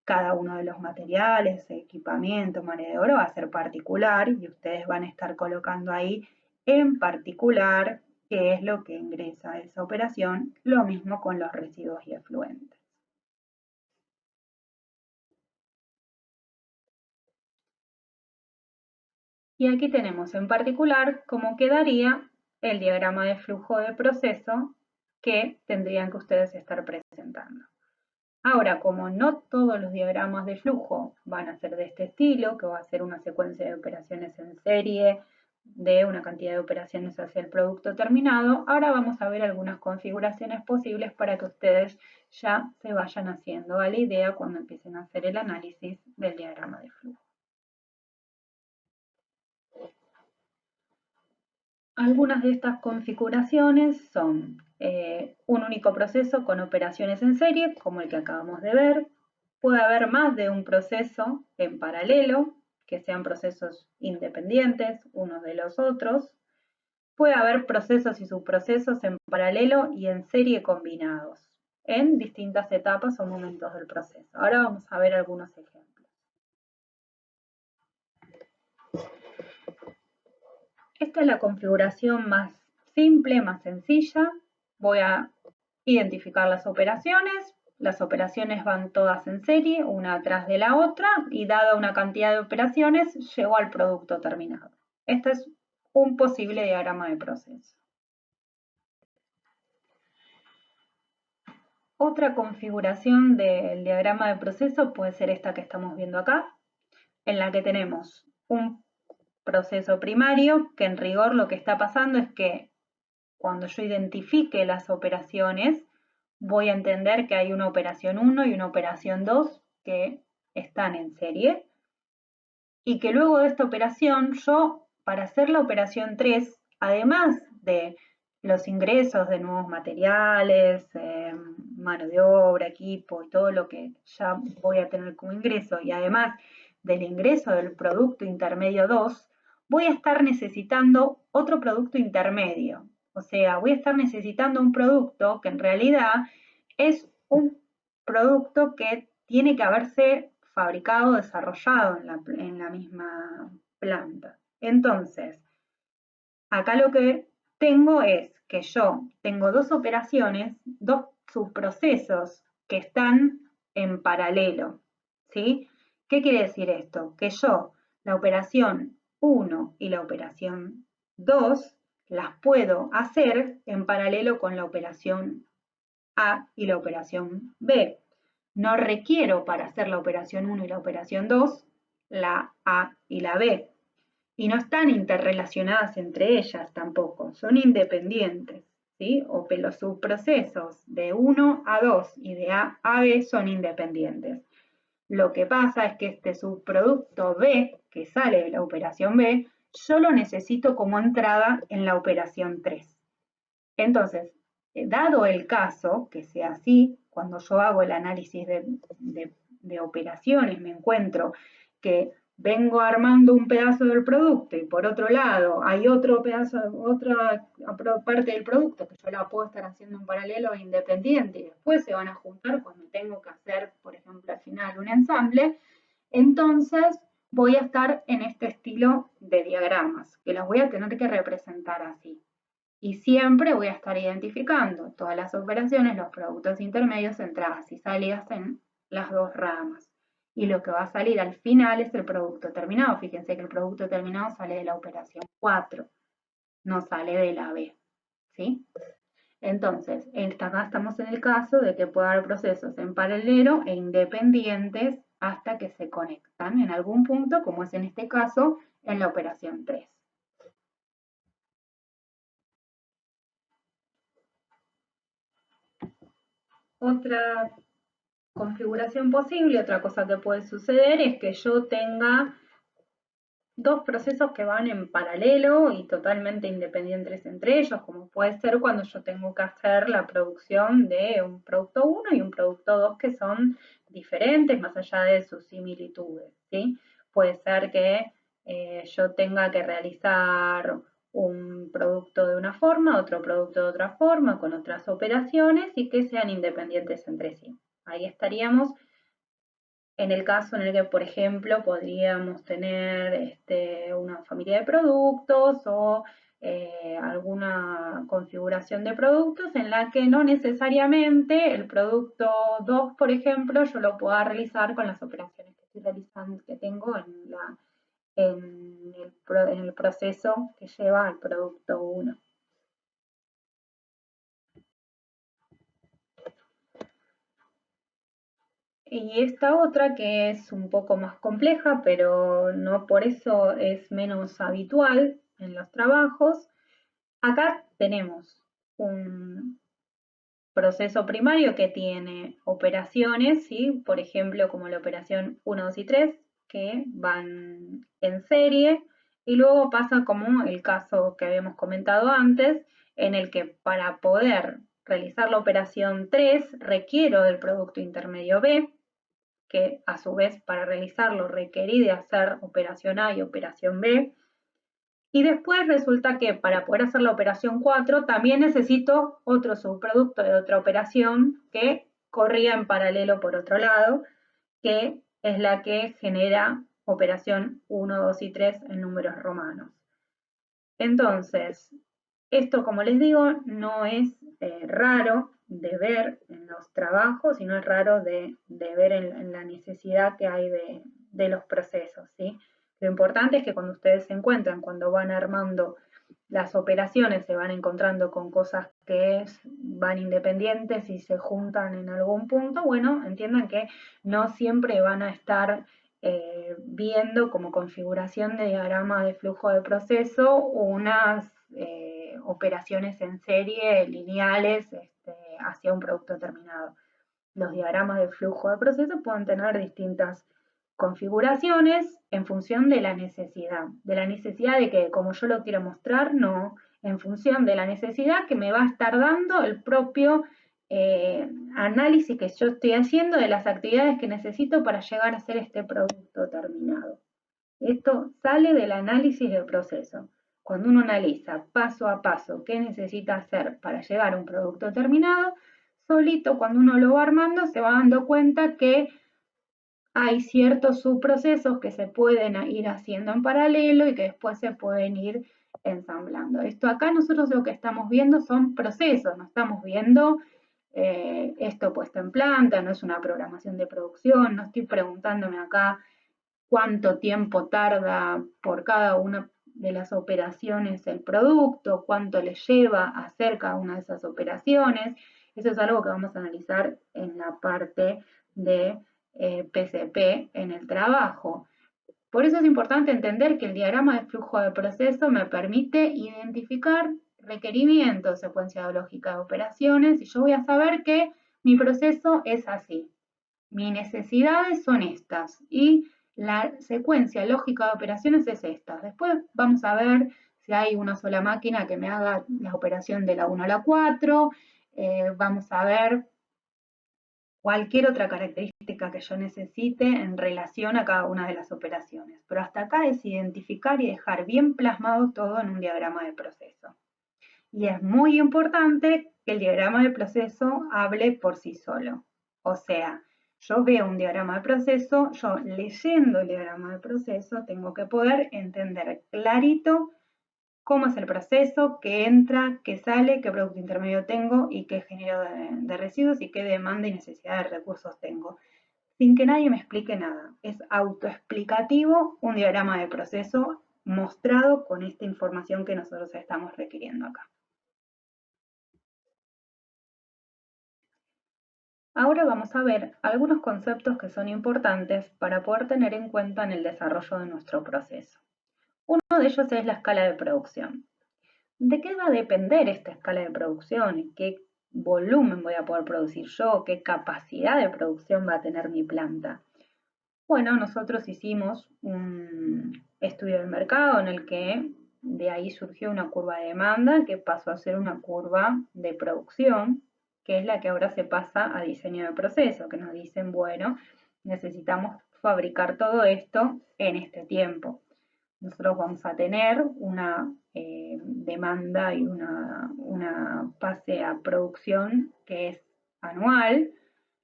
[SPEAKER 1] Cada uno de los materiales, equipamiento, mano de obra va a ser particular y ustedes van a estar colocando ahí en particular qué es lo que ingresa a esa operación, lo mismo con los residuos y efluentes. Y aquí tenemos en particular cómo quedaría el diagrama de flujo de proceso que tendrían que ustedes estar presentando. Ahora, como no todos los diagramas de flujo van a ser de este estilo, que va a ser una secuencia de operaciones en serie de una cantidad de operaciones hacia el producto terminado, ahora vamos a ver algunas configuraciones posibles para que ustedes ya se vayan haciendo a la idea cuando empiecen a hacer el análisis del diagrama de flujo. Algunas de estas configuraciones son un único proceso con operaciones en serie, como el que acabamos de ver. Puede haber más de un proceso en paralelo, que sean procesos independientes unos de los otros. Puede haber procesos y subprocesos en paralelo y en serie combinados, en distintas etapas o momentos del proceso. Ahora vamos a ver algunos ejemplos. Esta es la configuración más simple, más sencilla. Voy a identificar las operaciones. Las operaciones van todas en serie, una atrás de la otra, y dada una cantidad de operaciones, llego al producto terminado. Este es un posible diagrama de proceso. Otra configuración del diagrama de proceso puede ser esta que estamos viendo acá, en la que tenemos un proceso primario, que en rigor lo que está pasando es que cuando yo identifique las operaciones, voy a entender que hay una operación 1 y una operación 2 que están en serie, y que luego de esta operación yo, para hacer la operación 3, además de los ingresos de nuevos materiales, mano de obra, equipo y todo lo que ya voy a tener como ingreso, y además del ingreso del producto intermedio 2, voy a estar necesitando otro producto intermedio. O sea, voy a estar necesitando un producto que en realidad es un producto que tiene que haberse fabricado, desarrollado en la misma planta. Entonces, acá lo que tengo es que yo tengo dos operaciones, dos subprocesos que están en paralelo, ¿sí? ¿Qué quiere decir esto? Que yo la operación 1 y la operación 2 las puedo hacer en paralelo con la operación A y la operación B. No requiero para hacer la operación 1 y la operación 2 la A y la B. Y no están interrelacionadas entre ellas tampoco, son independientes, ¿sí? O los subprocesos de 1 a 2 y de A a B son independientes. Lo que pasa es que este subproducto B, que sale de la operación B, yo lo necesito como entrada en la operación 3. Entonces, dado el caso que sea así, cuando yo hago el análisis de operaciones, me encuentro que vengo armando un pedazo del producto y por otro lado hay otro pedazo, otra parte del producto que yo la puedo estar haciendo en paralelo e independiente y después se van a juntar cuando tengo que hacer, por ejemplo, al final un ensamble, entonces voy a estar en este estilo de diagramas, que los voy a tener que representar así. Y siempre voy a estar identificando todas las operaciones, los productos intermedios, entradas y salidas en las dos ramas. Y lo que va a salir al final es el producto terminado. Fíjense que el producto terminado sale de la operación 4, no sale de la B. ¿Sí? Entonces, acá estamos en el caso de que pueda haber procesos en paralelo e independientes hasta que se conectan en algún punto, como es en este caso, en la operación 3. Otra configuración posible, otra cosa que puede suceder es que yo tenga dos procesos que van en paralelo y totalmente independientes entre ellos, como puede ser cuando yo tengo que hacer la producción de un producto 1 y un producto 2 que son diferentes más allá de sus similitudes, ¿sí? Puede ser que yo tenga que realizar un producto de una forma, otro producto de otra forma, con otras operaciones y que sean independientes entre sí. Ahí estaríamos en el caso en el que, por ejemplo, podríamos tener una familia de productos o alguna configuración de productos en la que no necesariamente el producto 2, por ejemplo, yo lo pueda realizar con las operaciones que estoy realizando, que tengo en el proceso que lleva al producto 1. Y esta otra que es un poco más compleja, pero no por eso es menos habitual en los trabajos. Acá tenemos un proceso primario que tiene operaciones, ¿sí? Por ejemplo, como la operación 1, 2 y 3, que van en serie, y luego pasa como el caso que habíamos comentado antes, en el que para poder realizar la operación 3 requiero del producto intermedio B, que a su vez para realizarlo requerí de hacer operación A y operación B. Y después resulta que para poder hacer la operación 4 también necesito otro subproducto de otra operación que corría en paralelo por otro lado, que es la que genera operación 1, 2 y 3 en números romanos. Entonces, esto, como les digo, no es raro de ver en los trabajos y no es raro de ver en la necesidad que hay de los procesos, ¿sí? Lo importante es que cuando ustedes se encuentran, cuando van armando las operaciones, se van encontrando con cosas que van independientes y se juntan en algún punto, bueno, entiendan que no siempre van a estar viendo como configuración de diagrama de flujo de proceso unas operaciones en serie lineales hacia un producto terminado. Los diagramas de flujo de proceso pueden tener distintas configuraciones en función de la necesidad de que como yo lo quiero mostrar, no, en función de la necesidad que me va a estar dando el propio análisis que yo estoy haciendo de las actividades que necesito para llegar a hacer este producto terminado. Esto sale del análisis del proceso. Cuando uno analiza paso a paso qué necesita hacer para llegar a un producto terminado, solito cuando uno lo va armando se va dando cuenta que hay ciertos subprocesos que se pueden ir haciendo en paralelo y que después se pueden ir ensamblando. Esto acá nosotros lo que estamos viendo son procesos, no estamos viendo esto puesto en planta, no es una programación de producción, no estoy preguntándome acá cuánto tiempo tarda por cada una de las operaciones el producto, cuánto le lleva a hacer cada una de esas operaciones. Eso es algo que vamos a analizar en la parte de PCP en el trabajo. Por eso es importante entender que el diagrama de flujo de proceso me permite identificar requerimientos, secuencia lógica de operaciones, y yo voy a saber que mi proceso es así. Mis necesidades son estas y la secuencia lógica de operaciones es esta. Después vamos a ver si hay una sola máquina que me haga la operación de la 1 a la 4. Vamos a ver cualquier otra característica que yo necesite en relación a cada una de las operaciones. Pero hasta acá es identificar y dejar bien plasmado todo en un diagrama de proceso. Y es muy importante que el diagrama de proceso hable por sí solo. O sea, yo veo un diagrama de proceso, yo leyendo el diagrama de proceso tengo que poder entender clarito cómo es el proceso, qué entra, qué sale, qué producto intermedio tengo y qué genero de residuos y qué demanda y necesidad de recursos tengo. Sin que nadie me explique nada. Es autoexplicativo un diagrama de proceso mostrado con esta información que nosotros estamos requiriendo acá. Ahora vamos a ver algunos conceptos que son importantes para poder tener en cuenta en el desarrollo de nuestro proceso. Uno de ellos es la escala de producción. ¿De qué va a depender esta escala de producción? ¿Qué volumen voy a poder producir yo, qué capacidad de producción va a tener mi planta. Bueno, nosotros hicimos un estudio de mercado en el que de ahí surgió una curva de demanda que pasó a ser una curva de producción, que es la que ahora se pasa a diseño de proceso, que nos dicen, bueno, necesitamos fabricar todo esto en este tiempo. Nosotros vamos a tener una demanda y una fase a producción que es anual.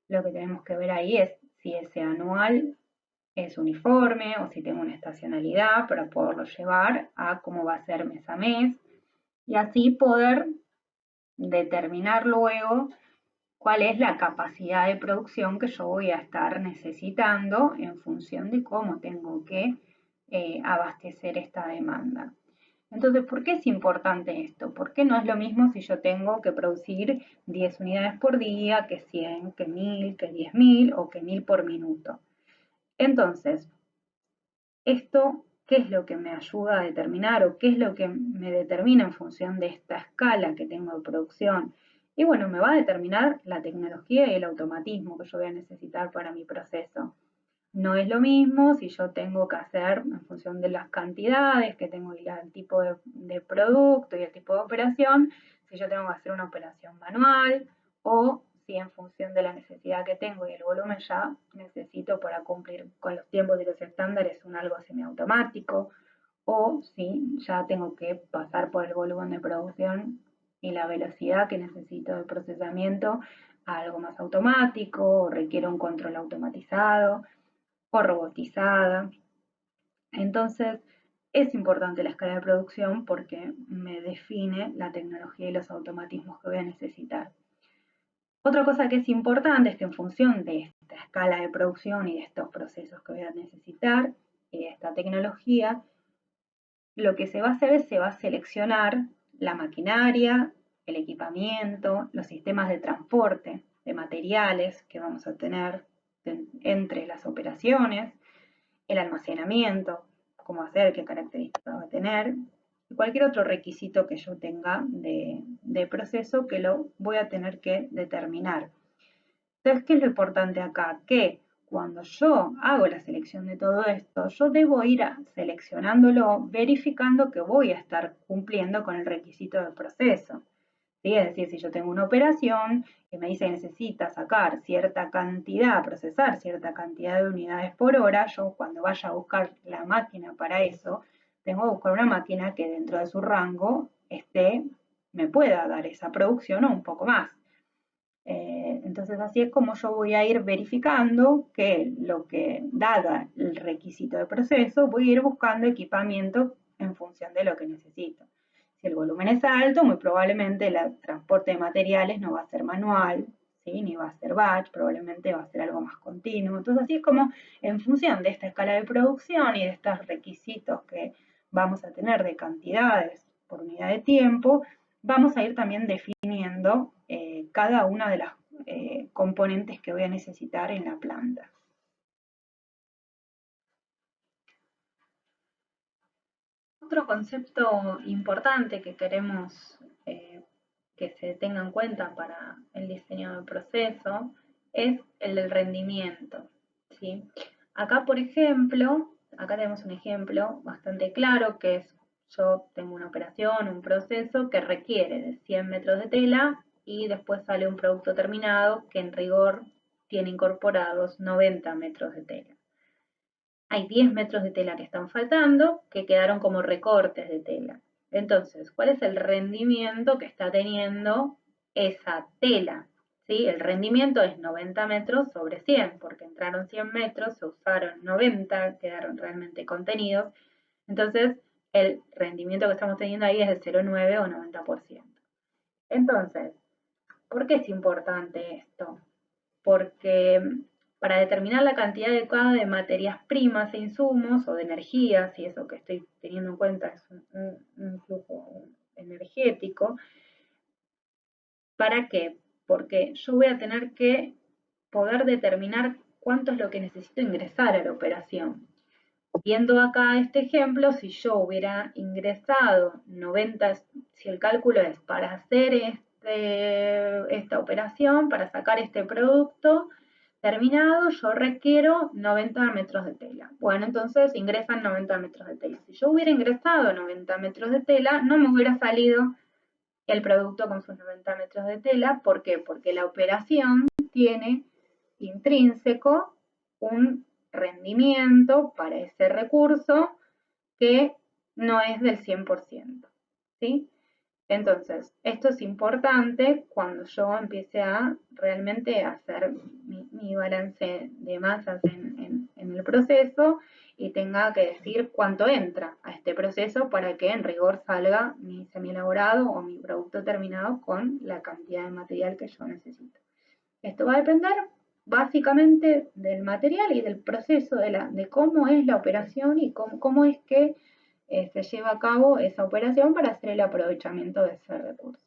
[SPEAKER 1] Lo que tenemos que ver ahí es si ese anual es uniforme o si tengo una estacionalidad para poderlo llevar a cómo va a ser mes a mes y así poder determinar luego cuál es la capacidad de producción que yo voy a estar necesitando en función de cómo tengo que abastecer esta demanda. Entonces, ¿por qué es importante esto? Porque no es lo mismo si yo tengo que producir 10 unidades por día, que 100, que 1000, que 10.000 o que 1000 por minuto. Entonces, esto, ¿qué es lo que me ayuda a determinar o qué es lo que me determina en función de esta escala que tengo de producción? Y bueno, me va a determinar la tecnología y el automatismo que yo voy a necesitar para mi proceso. No es lo mismo si yo tengo que hacer en función de las cantidades que tengo y el tipo de producto y el tipo de operación, si yo tengo que hacer una operación manual o si en función de la necesidad que tengo y el volumen ya necesito para cumplir con los tiempos y los estándares un algo semiautomático o si ya tengo que pasar por el volumen de producción y la velocidad que necesito de procesamiento a algo más automático o requiere un control automatizado o robotizada. Entonces, es importante la escala de producción porque me define la tecnología y los automatismos que voy a necesitar. Otra cosa que es importante es que en función de esta escala de producción y de estos procesos que voy a necesitar y de esta tecnología, lo que se va a hacer es se va a seleccionar la maquinaria, el equipamiento, los sistemas de transporte de materiales que vamos a tener entre las operaciones, el almacenamiento, cómo hacer, qué características va a tener, y cualquier otro requisito que yo tenga de proceso que lo voy a tener que determinar. Entonces, ¿qué es lo importante acá? Que cuando yo hago la selección de todo esto, yo debo ir seleccionándolo, verificando que voy a estar cumpliendo con el requisito del proceso. ¿Sí? Es decir, si yo tengo una operación que me dice que necesita sacar cierta cantidad, procesar cierta cantidad de unidades por hora, yo cuando vaya a buscar la máquina para eso, tengo que buscar una máquina que dentro de su rango me pueda dar esa producción o un poco más. Entonces así es como yo voy a ir verificando que lo que, dada el requisito de proceso, voy a ir buscando equipamiento en función de lo que necesito. Si el volumen es alto, muy probablemente el transporte de materiales no va a ser manual, ¿sí? Ni va a ser batch, probablemente va a ser algo más continuo. Entonces así es como en función de esta escala de producción y de estos requisitos que vamos a tener de cantidades por unidad de tiempo, vamos a ir también definiendo cada una de las componentes que voy a necesitar en la planta. Otro concepto importante que queremos que se tenga en cuenta para el diseño del proceso es el del rendimiento. ¿Sí? Acá, por ejemplo, acá tenemos un ejemplo bastante claro que es yo tengo una operación, un proceso que requiere de 100 metros de tela y después sale un producto terminado que en rigor tiene incorporados 90 metros de tela. Hay 10 metros de tela que están faltando, que quedaron como recortes de tela. Entonces, ¿cuál es el rendimiento que está teniendo esa tela? ¿Sí? El rendimiento es 90 metros sobre 100, porque entraron 100 metros, se usaron 90, quedaron realmente contenidos. Entonces, el rendimiento que estamos teniendo ahí es de 0,9 o 90%. Entonces, ¿por qué es importante esto? Porque para determinar la cantidad adecuada de materias primas e insumos o de energía, si eso que estoy teniendo en cuenta es un flujo energético, ¿para qué? Porque yo voy a tener que poder determinar cuánto es lo que necesito ingresar a la operación. Viendo acá este ejemplo, si yo hubiera ingresado 90, si el cálculo es para hacer esta operación, para sacar este producto terminado, yo requiero 90 metros de tela. Bueno, entonces ingresan 90 metros de tela. Si yo hubiera ingresado 90 metros de tela, no me hubiera salido el producto con sus 90 metros de tela. ¿Por qué? Porque la operación tiene intrínseco un rendimiento para ese recurso que no es del 100%, ¿sí? Entonces, esto es importante cuando yo empiece a realmente hacer mi balance de masas en el proceso y tenga que decir cuánto entra a este proceso para que en rigor salga mi semi-elaborado o mi producto terminado con la cantidad de material que yo necesito. Esto va a depender básicamente del material y del proceso de cómo es la operación y cómo es que se lleva a cabo esa operación para hacer el aprovechamiento de ese recurso.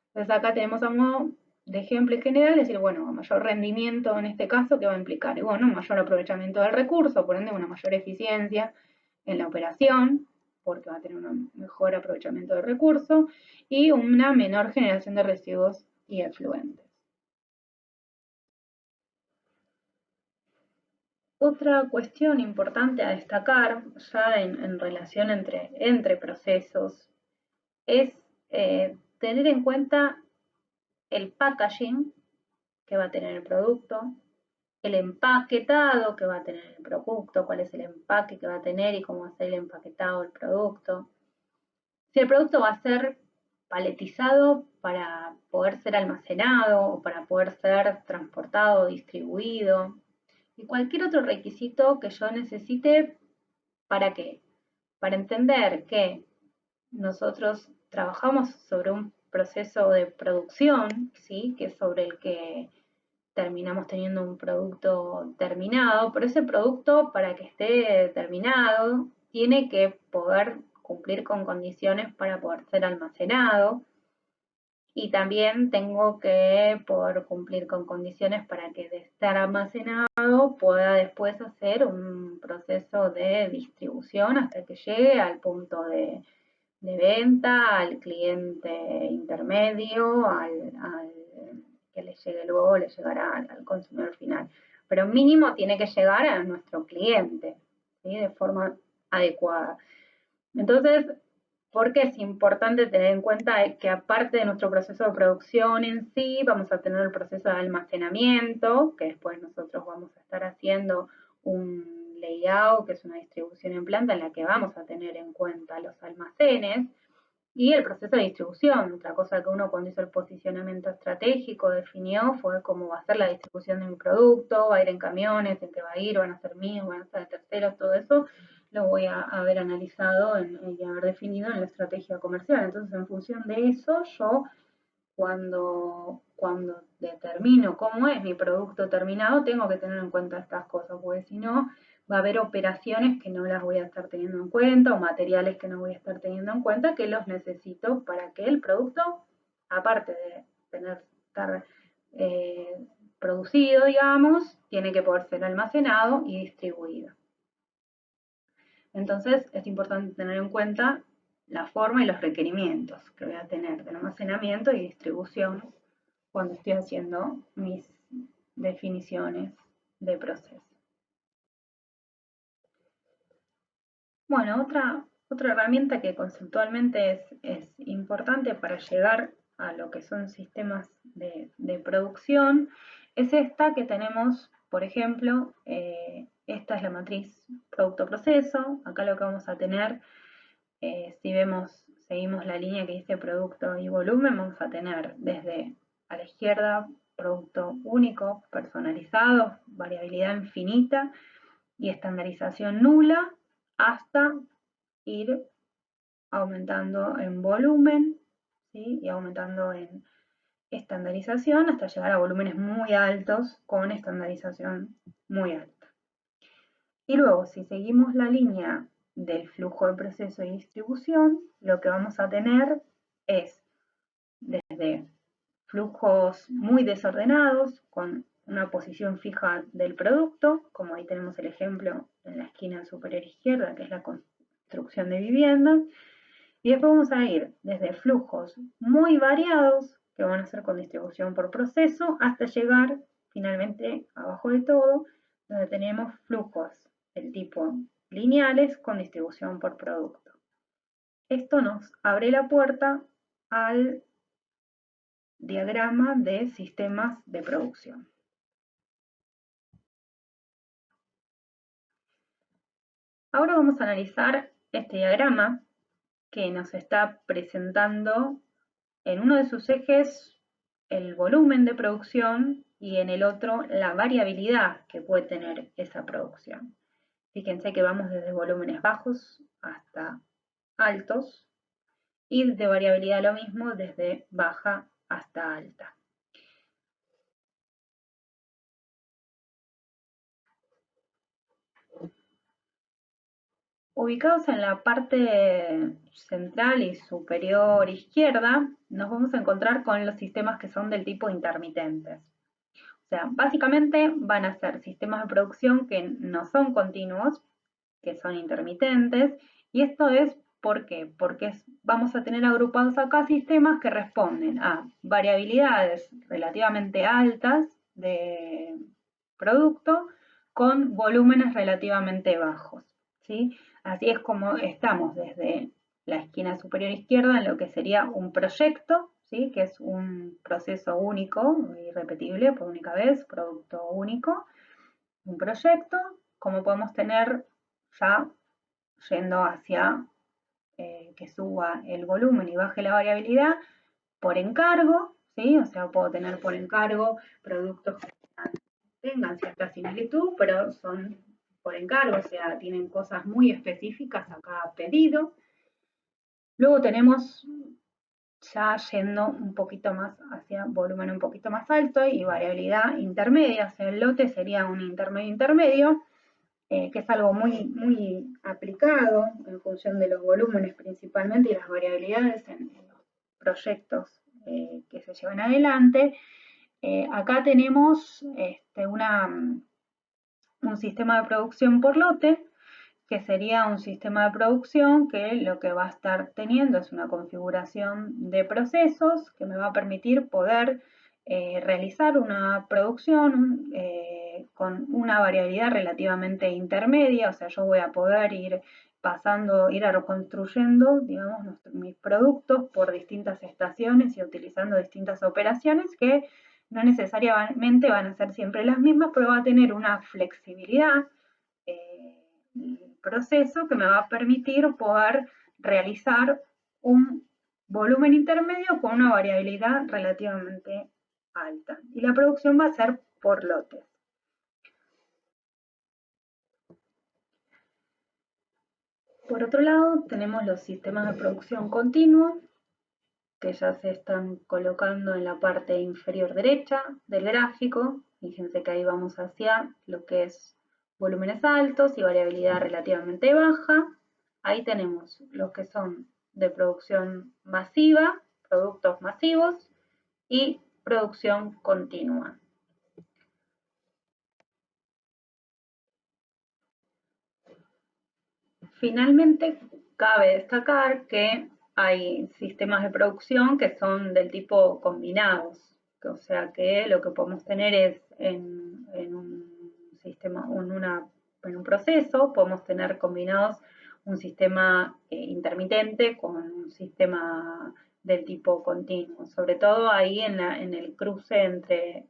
[SPEAKER 1] Entonces acá tenemos a modo de ejemplo general, decir, bueno, mayor rendimiento en este caso, ¿qué va a implicar? Y bueno, un mayor aprovechamiento del recurso, por ende una mayor eficiencia en la operación, porque va a tener un mejor aprovechamiento del recurso, y una menor generación de residuos y efluentes. Otra cuestión importante a destacar, ya en relación entre procesos, es tener en cuenta el packaging que va a tener el producto, el empaquetado que va a tener el producto, cuál es el empaque que va a tener y cómo va a ser el empaquetado del producto. Si el producto va a ser paletizado para poder ser almacenado o para poder ser transportado o distribuido. Y cualquier otro requisito que yo necesite, ¿para qué? Para entender que nosotros trabajamos sobre un proceso de producción, ¿sí? Que es sobre el que terminamos teniendo un producto terminado, pero ese producto, para que esté terminado, tiene que poder cumplir con condiciones para poder ser almacenado, y también tengo que poder cumplir con condiciones para que de estar almacenado pueda después hacer un proceso de distribución hasta que llegue al punto de venta, al cliente intermedio, al que le llegue luego, le llegará al consumidor final. Pero mínimo tiene que llegar a nuestro cliente, ¿sí? De forma adecuada. Entonces, ¿por qué es importante tener en cuenta que aparte de nuestro proceso de producción en sí, vamos a tener el proceso de almacenamiento, que después nosotros vamos a estar haciendo un layout, que es una distribución en planta en la que vamos a tener en cuenta los almacenes, y el proceso de distribución? Otra cosa que uno cuando hizo el posicionamiento estratégico definió fue cómo va a ser la distribución de mi producto, va a ir en camiones, en qué va a ir, van a ser míos, van a ser de terceros, todo eso lo voy a haber analizado y haber definido en la estrategia comercial. Entonces, en función de eso, yo cuando determino cómo es mi producto terminado, tengo que tener en cuenta estas cosas, porque si no, va a haber operaciones que no las voy a estar teniendo en cuenta o materiales que no voy a estar teniendo en cuenta que los necesito para que el producto, aparte de estar producido, digamos, tiene que poder ser almacenado y distribuido. Entonces es importante tener en cuenta la forma y los requerimientos que voy a tener de almacenamiento y distribución cuando estoy haciendo mis definiciones de proceso. Bueno, otra herramienta que conceptualmente es importante para llegar a lo que son sistemas de producción es esta que tenemos, por ejemplo, esta es la matriz producto-proceso. Acá lo que vamos a tener, si seguimos la línea que dice producto y volumen, vamos a tener desde a la izquierda producto único, personalizado, variabilidad infinita y estandarización nula, hasta ir aumentando en volumen, ¿sí? Y aumentando en estandarización hasta llegar a volúmenes muy altos con estandarización muy alta. Y luego, si seguimos la línea del flujo de proceso y distribución, lo que vamos a tener es desde flujos muy desordenados, con una posición fija del producto, como ahí tenemos el ejemplo en la esquina superior izquierda, que es la construcción de viviendas, y después vamos a ir desde flujos muy variados, que van a ser con distribución por proceso, hasta llegar finalmente abajo de todo, donde tenemos flujos del tipo lineales con distribución por producto. Esto nos abre la puerta al diagrama de sistemas de producción. Ahora vamos a analizar este diagrama que nos está presentando en uno de sus ejes el volumen de producción y en el otro la variabilidad que puede tener esa producción. Fíjense que vamos desde volúmenes bajos hasta altos y de variabilidad lo mismo desde baja hasta alta. Ubicados en la parte central y superior izquierda, nos vamos a encontrar con los sistemas que son del tipo intermitentes. O sea, básicamente van a ser sistemas de producción que no son continuos, que son intermitentes, y esto es ¿por qué? Porque vamos a tener agrupados acá sistemas que responden a variabilidades relativamente altas de producto con volúmenes relativamente bajos, ¿sí? Así es como estamos desde la esquina superior izquierda en lo que sería un proyecto, ¿sí? Que es un proceso único, irrepetible por única vez, producto único, un proyecto, como podemos tener ya yendo hacia que suba el volumen y baje la variabilidad por encargo, ¿sí? O sea, puedo tener por encargo productos que tengan cierta similitud, pero son por encargo, o sea, tienen cosas muy específicas a cada pedido. Luego tenemos ya yendo un poquito más hacia volumen un poquito más alto y variabilidad intermedia, o sea, el lote sería un intermedio, que es algo muy aplicado en función de los volúmenes principalmente y las variabilidades en los proyectos que se llevan adelante. Acá tenemos un sistema de producción por lote, que sería un sistema de producción que lo que va a estar teniendo es una configuración de procesos que me va a permitir poder realizar una producción con una variabilidad relativamente intermedia, o sea, yo voy a poder ir pasando, ir reconstruyendo, digamos, mis productos por distintas estaciones y utilizando distintas operaciones que no necesariamente van a ser siempre las mismas, pero va a tener una flexibilidad proceso que me va a permitir poder realizar un volumen intermedio con una variabilidad relativamente alta. Y la producción va a ser por lotes. Por otro lado, tenemos los sistemas de producción continua, que ya se están colocando en la parte inferior derecha del gráfico. Fíjense que ahí vamos hacia lo que es volúmenes altos y variabilidad relativamente baja. Ahí tenemos los que son de producción masiva, productos masivos y producción continua. Finalmente, cabe destacar que hay sistemas de producción que son del tipo combinados, o sea que lo que podemos tener es en un sistema, en un proceso, podemos tener combinados un sistema intermitente con un sistema del tipo continuo, sobre todo ahí en el cruce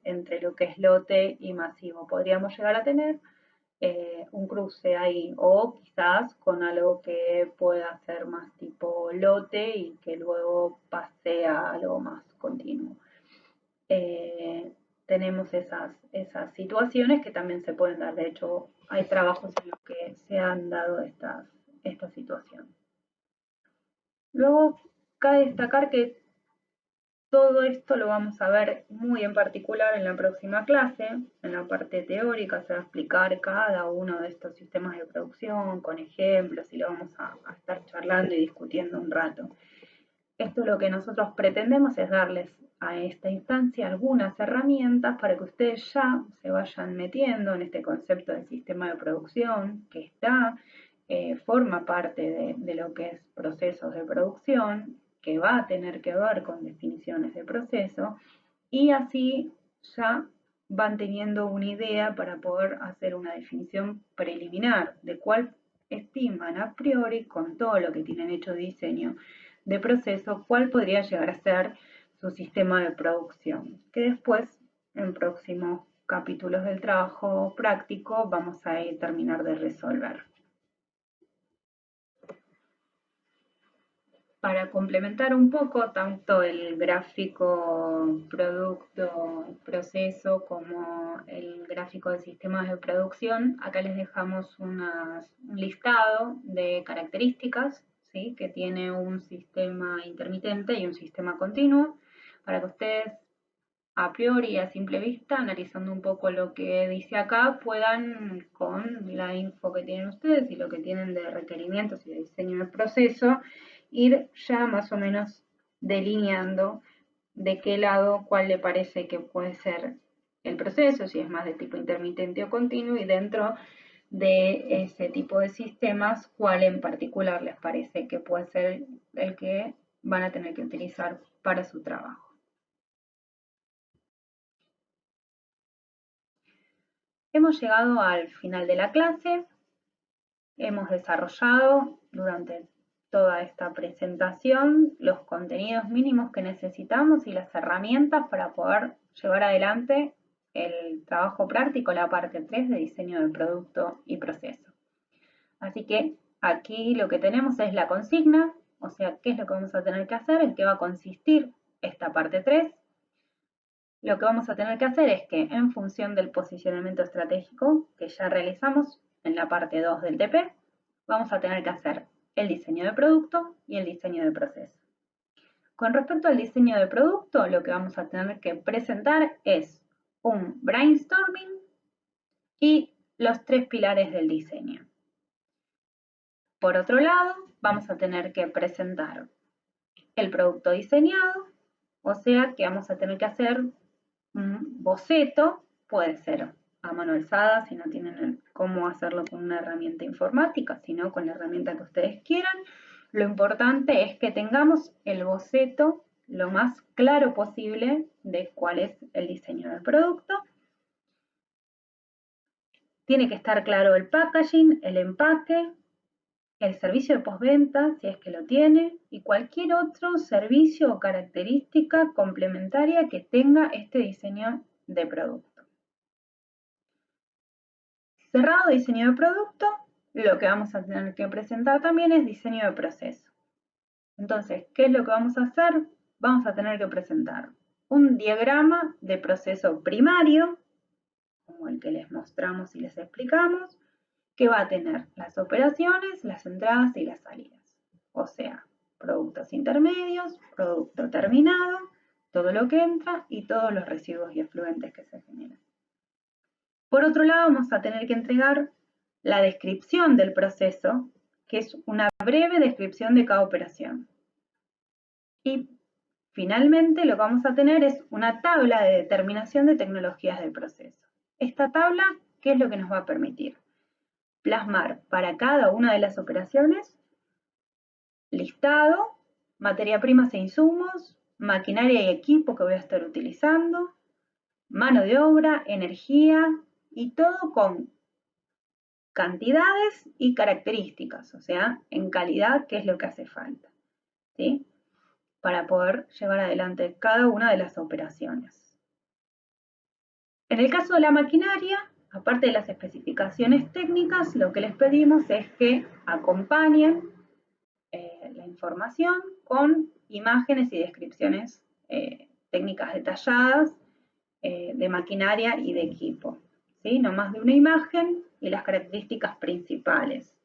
[SPEAKER 1] entre lo que es lote y masivo. Podríamos llegar a tener un cruce ahí, o quizás con algo que pueda ser más tipo lote y que luego pase a algo más continuo. Tenemos esas situaciones que también se pueden dar. De hecho, hay trabajos en los que se han dado esta situación. Luego, cabe destacar que todo esto lo vamos a ver muy en particular en la próxima clase. En la parte teórica se va a explicar cada uno de estos sistemas de producción con ejemplos y lo vamos a estar charlando y discutiendo un rato. Esto lo que nosotros pretendemos es darles a esta instancia algunas herramientas para que ustedes ya se vayan metiendo en este concepto de sistema de producción que forma parte de lo que es procesos de producción que va a tener que ver con definiciones de proceso, y así ya van teniendo una idea para poder hacer una definición preliminar de cuál estiman a priori, con todo lo que tienen hecho de diseño de proceso, cuál podría llegar a ser su sistema de producción, que después en próximos capítulos del trabajo práctico vamos a terminar de resolver. Para complementar un poco tanto el gráfico producto proceso como el gráfico de sistemas de producción, acá les dejamos un listado de características, ¿sí?, que tiene un sistema intermitente y un sistema continuo, para que ustedes a priori, a simple vista, analizando un poco lo que dice acá, puedan, con la info que tienen ustedes y lo que tienen de requerimientos y de diseño del proceso, ir ya más o menos delineando de qué lado, cuál le parece que puede ser el proceso, si es más de tipo intermitente o continuo, y dentro de ese tipo de sistemas, cuál en particular les parece que puede ser el que van a tener que utilizar para su trabajo. Hemos llegado al final de la clase. Hemos desarrollado durante toda esta presentación los contenidos mínimos que necesitamos y las herramientas para poder llevar adelante el trabajo práctico, la parte 3 de diseño de producto y proceso. Así que aquí lo que tenemos es la consigna, o sea, qué es lo que vamos a tener que hacer, en qué va a consistir esta parte 3. Lo que vamos a tener que hacer es que en función del posicionamiento estratégico que ya realizamos en la parte 2 del TP, vamos a tener que hacer el diseño de producto y el diseño de proceso. Con respecto al diseño de producto, lo que vamos a tener que presentar es un brainstorming y los 3 pilares del diseño. Por otro lado, vamos a tener que presentar el producto diseñado, o sea que vamos a tener que hacer un boceto, puede ser a mano alzada si no tienen cómo hacerlo con una herramienta informática, sino con la herramienta que ustedes quieran. Lo importante es que tengamos el boceto lo más claro posible de cuál es el diseño del producto. Tiene que estar claro el packaging, el empaque, el servicio de postventa, si es que lo tiene, y cualquier otro servicio o característica complementaria que tenga este diseño de producto. Cerrado diseño de producto, lo que vamos a tener que presentar también es diseño de proceso. Entonces, ¿qué es lo que vamos a hacer? Vamos a tener que presentar un diagrama de proceso primario, como el que les mostramos y les explicamos, que va a tener las operaciones, las entradas y las salidas. O sea, productos intermedios, producto terminado, todo lo que entra y todos los residuos y efluentes que se generan. Por otro lado, vamos a tener que entregar la descripción del proceso, que es una breve descripción de cada operación. Y finalmente lo que vamos a tener es una tabla de determinación de tecnologías del proceso. Esta tabla, ¿qué es lo que nos va a permitir? Plasmar para cada una de las operaciones listado, materia prima e insumos, maquinaria y equipo que voy a estar utilizando, mano de obra, energía y todo con cantidades y características, o sea, en calidad, qué es lo que hace falta, ¿sí?, para poder llevar adelante cada una de las operaciones. En el caso de la maquinaria, aparte de las especificaciones técnicas, lo que les pedimos es que acompañen la información con imágenes y descripciones técnicas detalladas de maquinaria y de equipo, ¿sí?, no más de una imagen y las características principales.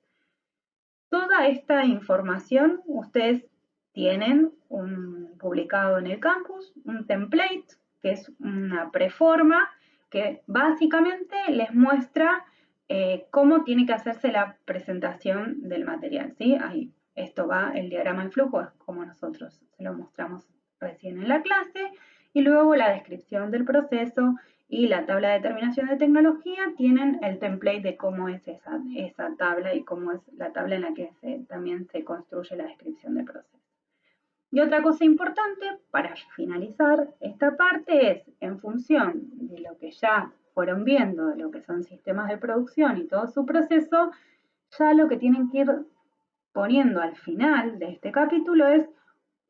[SPEAKER 1] Toda esta información ustedes tienen publicado en el campus, un template, que es una preforma que básicamente les muestra cómo tiene que hacerse la presentación del material, ¿sí? Ahí, esto va, el diagrama de flujo es como nosotros se lo mostramos recién en la clase, y luego la descripción del proceso y la tabla de determinación de tecnología tienen el template de cómo es esa tabla y cómo es la tabla en la que también se construye la descripción del proceso. Y otra cosa importante para finalizar esta parte es, en función de lo que ya fueron viendo, de lo que son sistemas de producción y todo su proceso, ya lo que tienen que ir poniendo al final de este capítulo es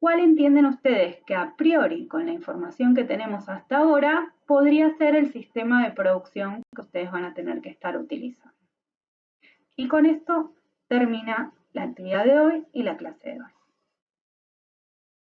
[SPEAKER 1] cuál entienden ustedes que a priori, con la información que tenemos hasta ahora, podría ser el sistema de producción que ustedes van a tener que estar utilizando. Y con esto termina la actividad de hoy y la clase de hoy.